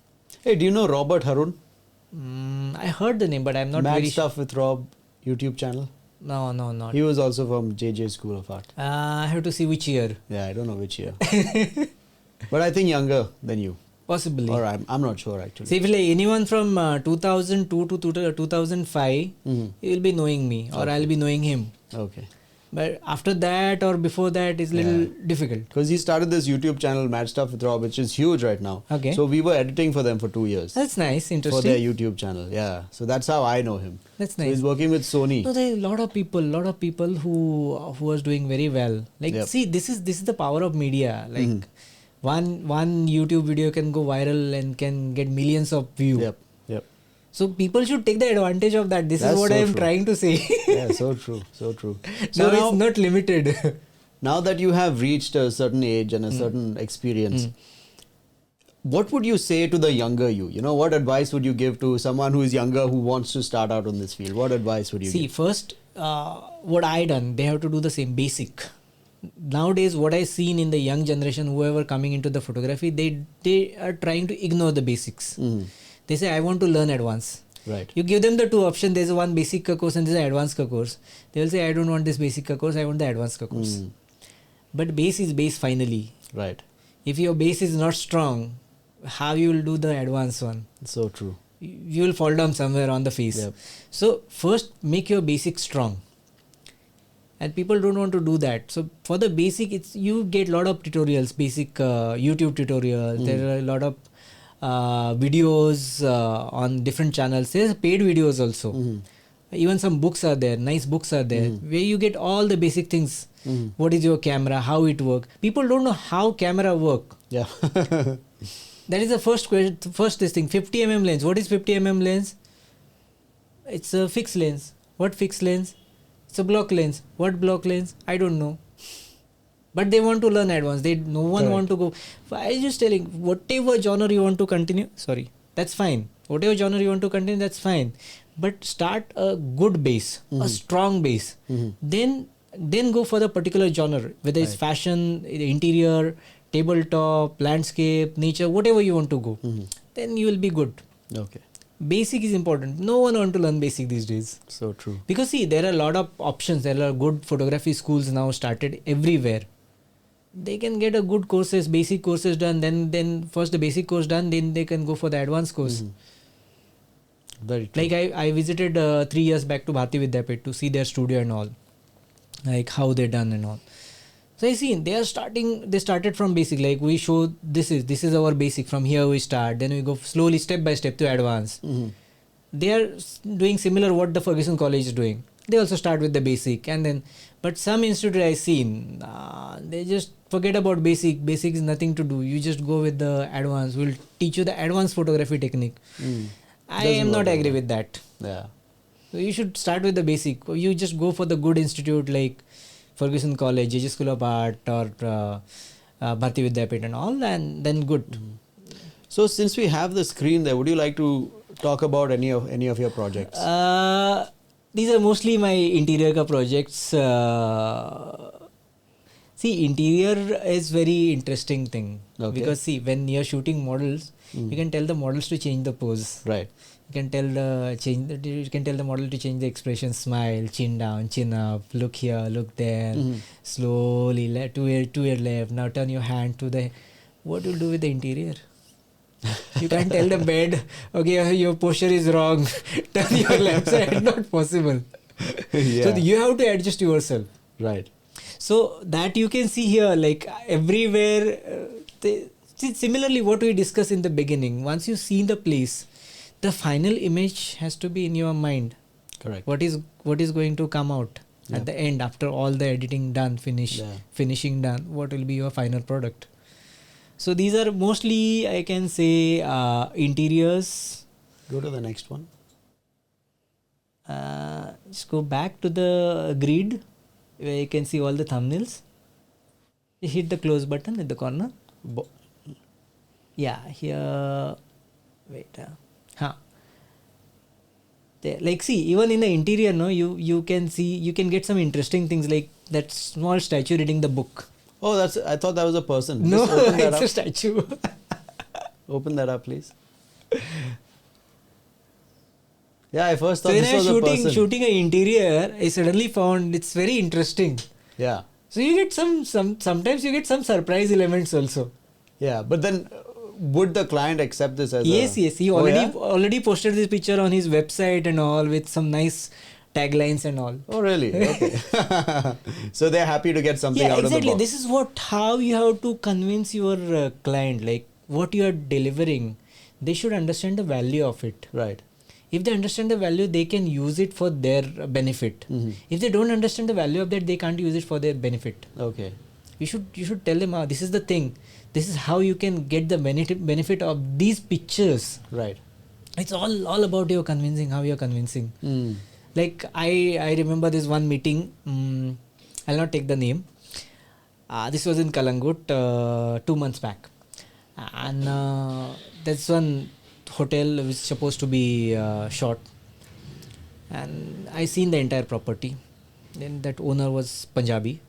Hey, do you know Robert Harun? I heard the name, but I'm not Mad very Stuff with Rob YouTube channel. No, not. He was also from JJ School of Art. I have to see which year. Yeah, I don't know which year. But I think younger than you. Possibly. Or I'm not sure actually. See, if like anyone from 2002 to 2005, he will be knowing me or I'll be knowing him. Okay. But after that or before that is little difficult. Because he started this YouTube channel, Mad Stuff with Rob, which is huge right now. Okay. So we were editing for them for 2 years. That's nice, interesting. For their YouTube channel, yeah. So that's how I know him. That's So nice. he's working with Sony. No, there are a lot of people who was doing very well. Like, see, this is the power of media. Like, one YouTube video can go viral and can get millions of views. Yep. So people should take the advantage of that. This is what I am trying to say. Yeah, so true. So So now, it's not limited. Now that you have reached a certain age and a certain experience, what would you say to the younger you? You know, what advice would you give to someone who is younger who wants to start out in this field? What advice would you give? See, first, what I done, they have to do the same basic. Nowadays, what I seen in the young generation, whoever coming into the photography, they are trying to ignore the basics. They say, I want to learn advanced. Right. You give them the two options. There's one basic course and there's an advanced course. They will say, I don't want this basic course, I want the advanced course. But base is base finally. Right. If your base is not strong, how you will do the advanced one? So true. You will fall down somewhere on the face. Yep. So first, make your basic strong. And people don't want to do that. So for the basic, you get a lot of tutorials, basic YouTube tutorials. There are a lot of videos on different channels. There's paid videos also. Even some books are there, nice books are there, where you get all the basic things. What is your camera, how it works. People don't know how camera work. Yeah. That is the first question, first this thing. 50mm lens. What is 50mm lens? It's a fixed lens. What fixed lens? It's a block lens. What block lens? I don't know. But they want to learn advanced. No one want to go. I was just telling, whatever genre you want to continue, that's fine. Whatever genre you want to continue, that's fine. But start a good base, a strong base. Then go for the particular genre, whether it's fashion, interior, tabletop, landscape, nature, whatever you want to go. Then you will be good. Okay. Basic is important. No one want to learn basic these days. So true. Because see, there are a lot of options. There are good photography schools now started everywhere. They can get a good courses, basic courses done. Then first the basic course done, then they can go for the advanced course. Very true. Like I visited 3 years back to Bharti Vidyapit to see their studio and all, like how they done and all. So I seen they started from basic. Like we show this is our basic. From here we start. Then we go slowly step by step to advanced. They are doing similar what the Ferguson College is doing. They also start with the basic and then. But some institute I seen, they just forget about basic. Basic is nothing to do. You just go with the advanced. We'll teach you the advanced photography technique. I am not agree with that. Yeah. So you should start with the basic. You just go for the good institute like Ferguson College, JJ School of Art or Bharti Vidyapit and all, and then good. So since we have the screen there, would you like to talk about any of your projects? These are mostly my interior ka projects. See, interior is very interesting thing. Because see, when you're shooting models, you can tell the models to change the pose. Right. You can tell the model to change the expression, smile, chin down, chin up, look here, look there, slowly to your left. Now turn your hand to the. What will do with the interior? You can't tell the bed, okay, your posture is wrong. Turn your left side. Not possible. So you have to adjust yourself. Right. So that you can see here, like everywhere. Similarly, what we discussed in the beginning, once you see the place, the final image has to be in your mind. Correct. What is going to come out at the end after all the editing done, finishing done? What will be your final product? So these are mostly, I can say, interiors. Go to the next one. Just go back to the grid where you can see all the thumbnails. You hit the close button at the corner. Yeah, here. Wait. There, like see, even in the interior, no, you can see, you can get some interesting things like that small statue reading the book. Oh, I thought that was a person. No, it's a statue. Open that up, please. Yeah, I first thought so this was a person. Shooting an interior, I suddenly found it's very interesting. Yeah. So you get sometimes you get some surprise elements also. Yeah, but then would the client accept this as yes, he already posted this picture on his website and all with some nice taglines and all. Oh, really? Okay. So they're happy to get something out exactly. of the box. This is how you have to convince your client, like what you are delivering. They should understand the value of it. Right. If they understand the value, they can use it for their benefit. If they don't understand the value of that, they can't use it for their benefit. Okay. You should tell them, this is the thing. This is how you can get the benefit of these pictures. Right. It's all about your convincing, how you're convincing. Like I remember this one meeting. I'll not take the name. This was in Kalangut 2 months back, and that's one hotel which is supposed to be short, and I seen the entire property. Then that owner was Punjabi.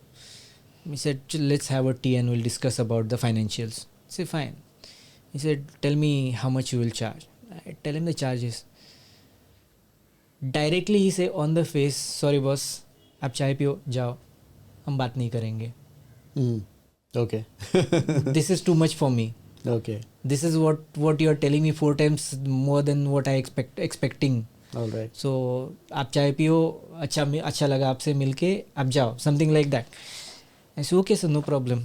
He said, let's have a tea and we'll discuss about the financials. I said, fine. He said, tell me how much you will charge. I tell him the charges. Directly he say on the face, sorry boss, आप चाय पियो जाओ, हम बात नहीं करेंगे. Okay. This is too much for me. Okay. This is what you are telling me 4 times more than what I expecting. All right. So आप चाय पियो, अच्छा लगा आपसे मिलके, आप जाओ, something like that. I said, okay sir, no problem.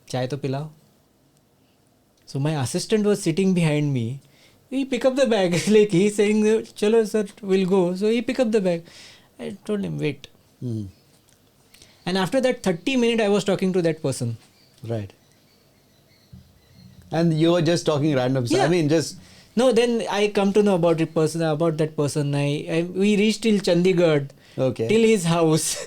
चाय तो पिलाओ. So my assistant was sitting behind me. He pick up the bag. Like he's saying, chalo sir, we'll go. So he pick up the bag. I told him, wait. And after that 30 minutes, I was talking to that person. Right. And you were just talking random stuff. Yeah. I mean, just... No, then I come to know about that person. We reached till Chandigarh. Okay. Till his house.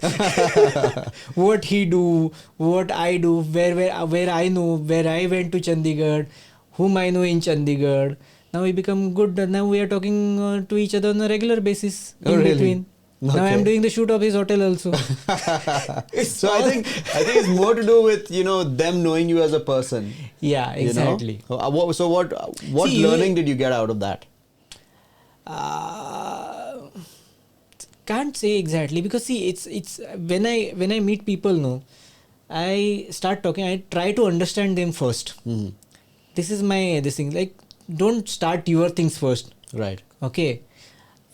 What he do, what I do, where I know, where I went to Chandigarh, whom I know in Chandigarh. Now we become good. Now we are talking to each other on a regular basis. Oh, in really? between. Okay. Now I am doing the shoot of his hotel also. So I think it's more to do with, them knowing you as a person. Yeah, exactly. So what learning did you get out of that? Can't say exactly, because see, it's when I meet people, no, I start talking. I try to understand them first. This is this thing. Like, don't start your things first. Right. Okay.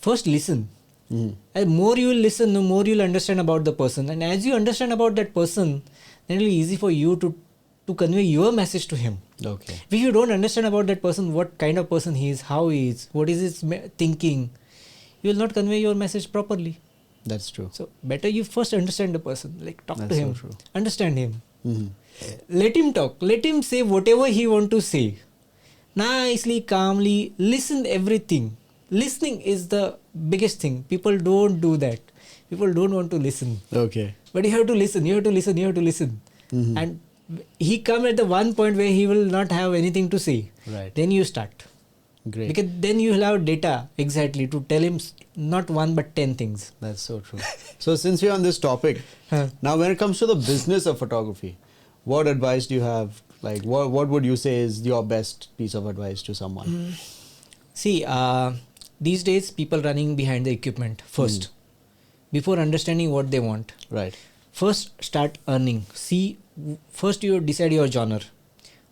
First listen. And more you will listen, the more you will understand about the person. And as you understand about that person, then it will be easy for you to convey your message to him. Okay. If you don't understand about that person, what kind of person he is, how he is, what is his thinking, you will not convey your message properly. That's true. So better you first understand the person. Like, talk That's to him. so true. Understand him. Let him talk. Let him say whatever he want to say. Nicely, calmly, listen everything. Listening is the biggest thing. People don't do that. People don't want to listen. Okay. But you have to listen. You have to listen. You have to listen. And he come at the one point where he will not have anything to say. Right. Then you start. Great. Because then you will have data exactly to tell him not 1 but 10 things. That's so true. So since we're on this topic, now when it comes to the business of photography, what advice do you have? Like, what would you say is your best piece of advice to someone? See, these days people running behind the equipment first. Before understanding what they want. Right. First start earning. See, first you decide your genre.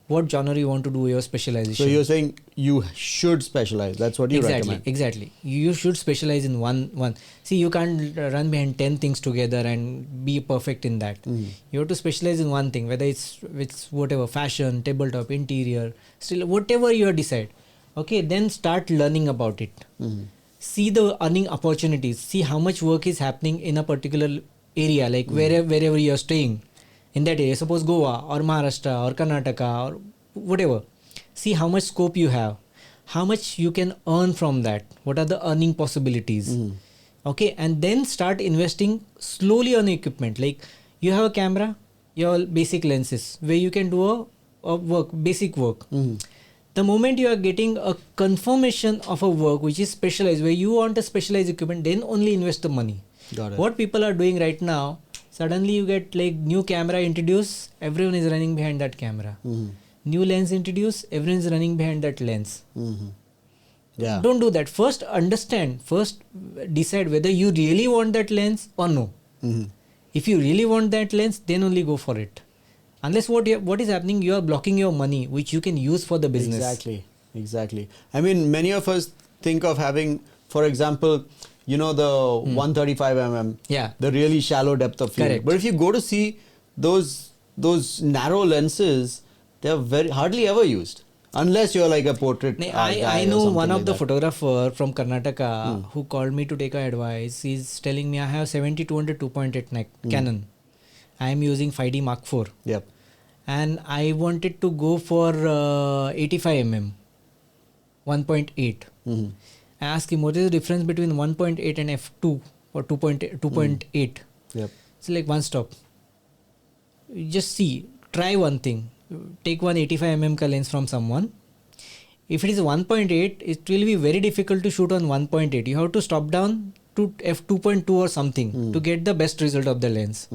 What genre you want to do your specialization. So you're saying you should specialize. That's what you recommend. Exactly. You should specialize in one. See, you can't run behind 10 things together and be perfect in that. You have to specialize in one thing, whether it's whatever, fashion, tabletop, interior, still whatever you decide. Okay, then start learning about it. See the earning opportunities. See how much work is happening in a particular area, like wherever you are staying. In that area, suppose Goa or Maharashtra or Karnataka or whatever. See how much scope you have. How much you can earn from that. What are the earning possibilities? Okay, and then start investing slowly on equipment. Like, you have a camera, your basic lenses, where you can do a basic work. The moment you are getting a confirmation of a work which is specialized, where you want a specialized equipment, then only invest the money. Got it. What people are doing right now, suddenly you get like new camera introduced, everyone is running behind that camera. New lens introduced, everyone is running behind that lens. Yeah. Don't do that. First understand, first decide whether you really want that lens or no. If you really want that lens, then only go for it. Unless what is happening, you are blocking your money, which you can use for the business. Exactly. I mean, many of us think of having, for example, you know, the 135 mm, Yeah. the really shallow depth of field. Correct. But if you go to see those narrow lenses, they're very hardly ever used. Unless you're like a portrait guy I or know something one of like the that. photographer from Karnataka who called me to take advice. He's telling me I have 70-200 2.8 Canon. I am using 5D Mark IV. Yep. And I wanted to go for 85 mm 1.8. I asked him what is the difference between 1.8 and f2 or 2.8. Yep. It's like one stop. Just see, try one thing. Take one 85 mm ka lens from someone. If it is 1.8, it will be very difficult to shoot on 1.8. You have to stop down to f2.2 or something to get the best result of the lens.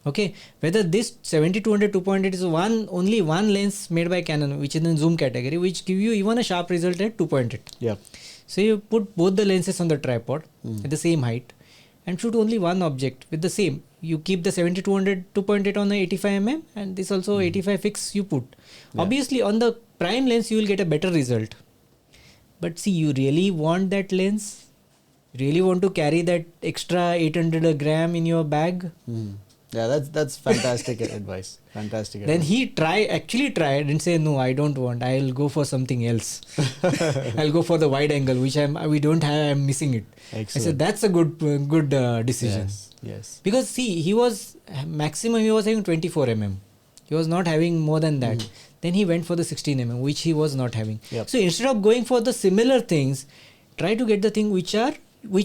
Okay, whether this 70-200 2.8 is only one lens made by Canon, which is in zoom category, which give you even a sharp result at 2.8. Yep. So you put both the lenses on the tripod at the same height and shoot only one object with the same. You keep the 70-200 2.8 on the 85 mm and this also 85 fix you put. Yeah. Obviously on the prime lens you will get a better result. But see, you really want that lens? Really want to carry that extra 800 gram in your bag? Yeah, that's fantastic advice. Fantastic advice. Then he actually tried and say, no, I don't want. I'll go for something else. I'll go for the wide angle, which we don't have. I'm missing it. Excellent. I said, that's a good decision. Yes. Because see, he was having 24 mm. He was not having more than that. Then he went for the 16 mm, which he was not having. Yep. So instead of going for the similar things, try to get the thing which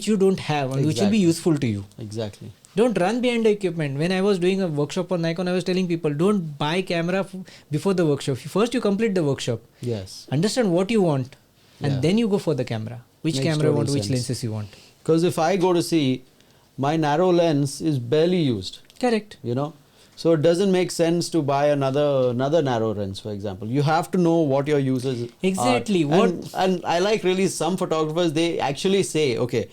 you don't have and which will be useful to you. Exactly. Don't run behind the equipment. When I was doing a workshop on Nikon, I was telling people, don't buy camera before the workshop. First you complete the workshop. Yes. Understand what you want and then you go for the camera. Which Makes camera you want, total which sense. lenses you want. Because if I go to see, my narrow lens is barely used. Correct. You know, so it doesn't make sense to buy another narrow lens, for example. You have to know what your users Exactly. are. And I like really some photographers, they actually say, okay,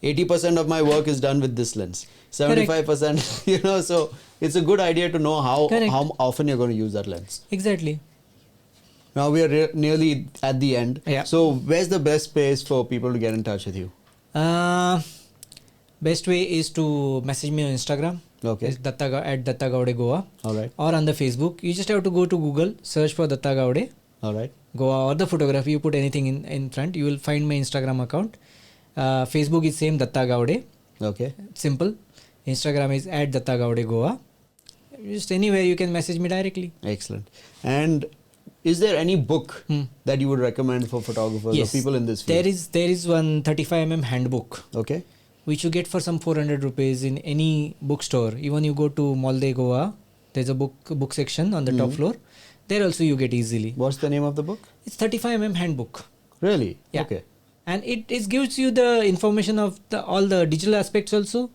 80% of my work is done with this lens. 75%, you know, so it's a good idea to know how often you're going to use that lens. Exactly. Now we are nearly at the end. Yeah. So where's the best place for people to get in touch with you? Best way is to message me on Instagram. Okay. It's at Datta Gawade Goa. All right. Or on the Facebook. You just have to go to Google, search for Datta Gawade All right. Goa or the photography. You put anything in front. You will find my Instagram account. Facebook is same Datta Gawade. Okay. Simple. Instagram is at Datta Gawade Goa. Just anywhere you can message me directly. Excellent. And is there any book that you would recommend for photographers or people in this field? There is one 35 mm handbook. Okay. Which you get for some 400 rupees in any bookstore. Even you go to Malde Goa, there's a book section on the top floor. There also you get easily. What's the name of the book? It's 35 mm handbook. Really? Yeah. Okay. And it gives you the information of all the digital aspects also.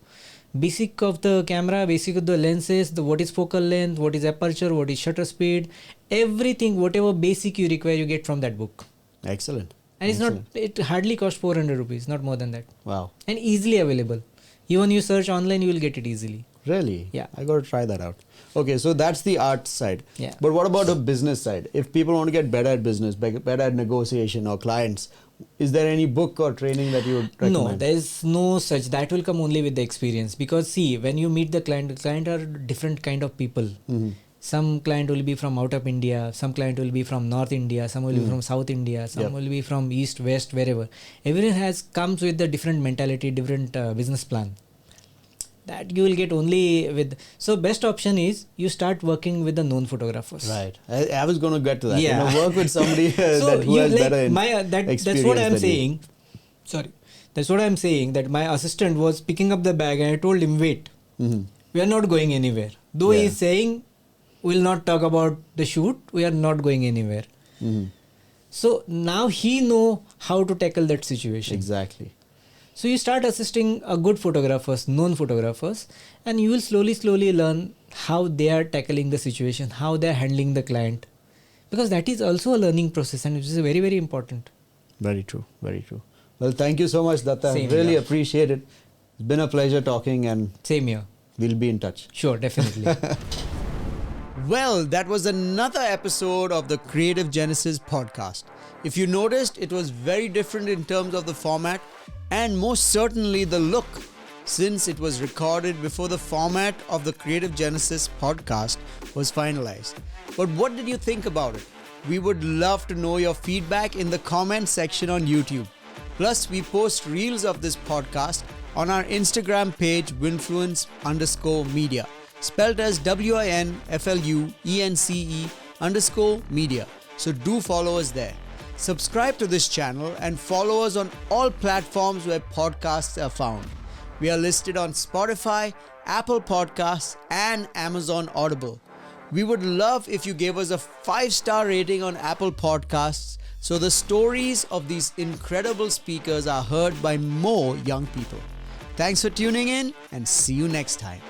Basic of the camera, basic of the lenses, what is focal length, what is aperture, what is shutter speed, everything, whatever basic you require, you get from that book. Excellent. And it hardly costs 400 rupees, not more than that. Wow. And easily available. Even you search online, you will get it easily. Really? Yeah. I got to try that out. Okay, so that's the art side. Yeah. But what about the business side? If people want to get better at business, better at negotiation or clients, is there any book or training that you would recommend? No, there is no such. That will come only with the experience. Because see, when you meet the client are different kind of people. Some client will be from out of India, some client will be from North India, some will be from South India, some will be from East, West, wherever. Everyone comes with a different mentality, different business plan. That you will get only with. So best option is you start working with the known photographers. Right. I was going to get to that. Yeah. You know, work with somebody who has better experience. That's what I'm than saying. you. Sorry. That's what I'm saying. That my assistant was picking up the bag and I told him, wait, we are not going anywhere. Though he is saying, we'll not talk about the shoot, we are not going anywhere. So now he know how to tackle that situation. Exactly. So you start assisting a good photographers, known photographers, and you will slowly learn how they are tackling the situation, how they are handling the client. Because that is also a learning process and it is very, very important. Very true. Very true. Well, thank you so much, Datta. Same Really here. appreciate it. It's been a pleasure talking and Same here. we'll be in touch. Sure, definitely. Well, that was another episode of the Creative Genesis podcast. If you noticed, it was very different in terms of the format. and most certainly the look, since it was recorded before the format of the Creative Genesis podcast was finalized. But what did you think about it? We would love to know your feedback in the comment section on YouTube. Plus, we post reels of this podcast on our Instagram page, Winfluence_media, spelled as WINFLUENCE_media. So do follow us there. Subscribe to this channel and follow us on all platforms where podcasts are found. We are listed on Spotify, Apple Podcasts, and Amazon Audible. We would love if you gave us a 5-star rating on Apple Podcasts so the stories of these incredible speakers are heard by more young people. Thanks for tuning in and see you next time.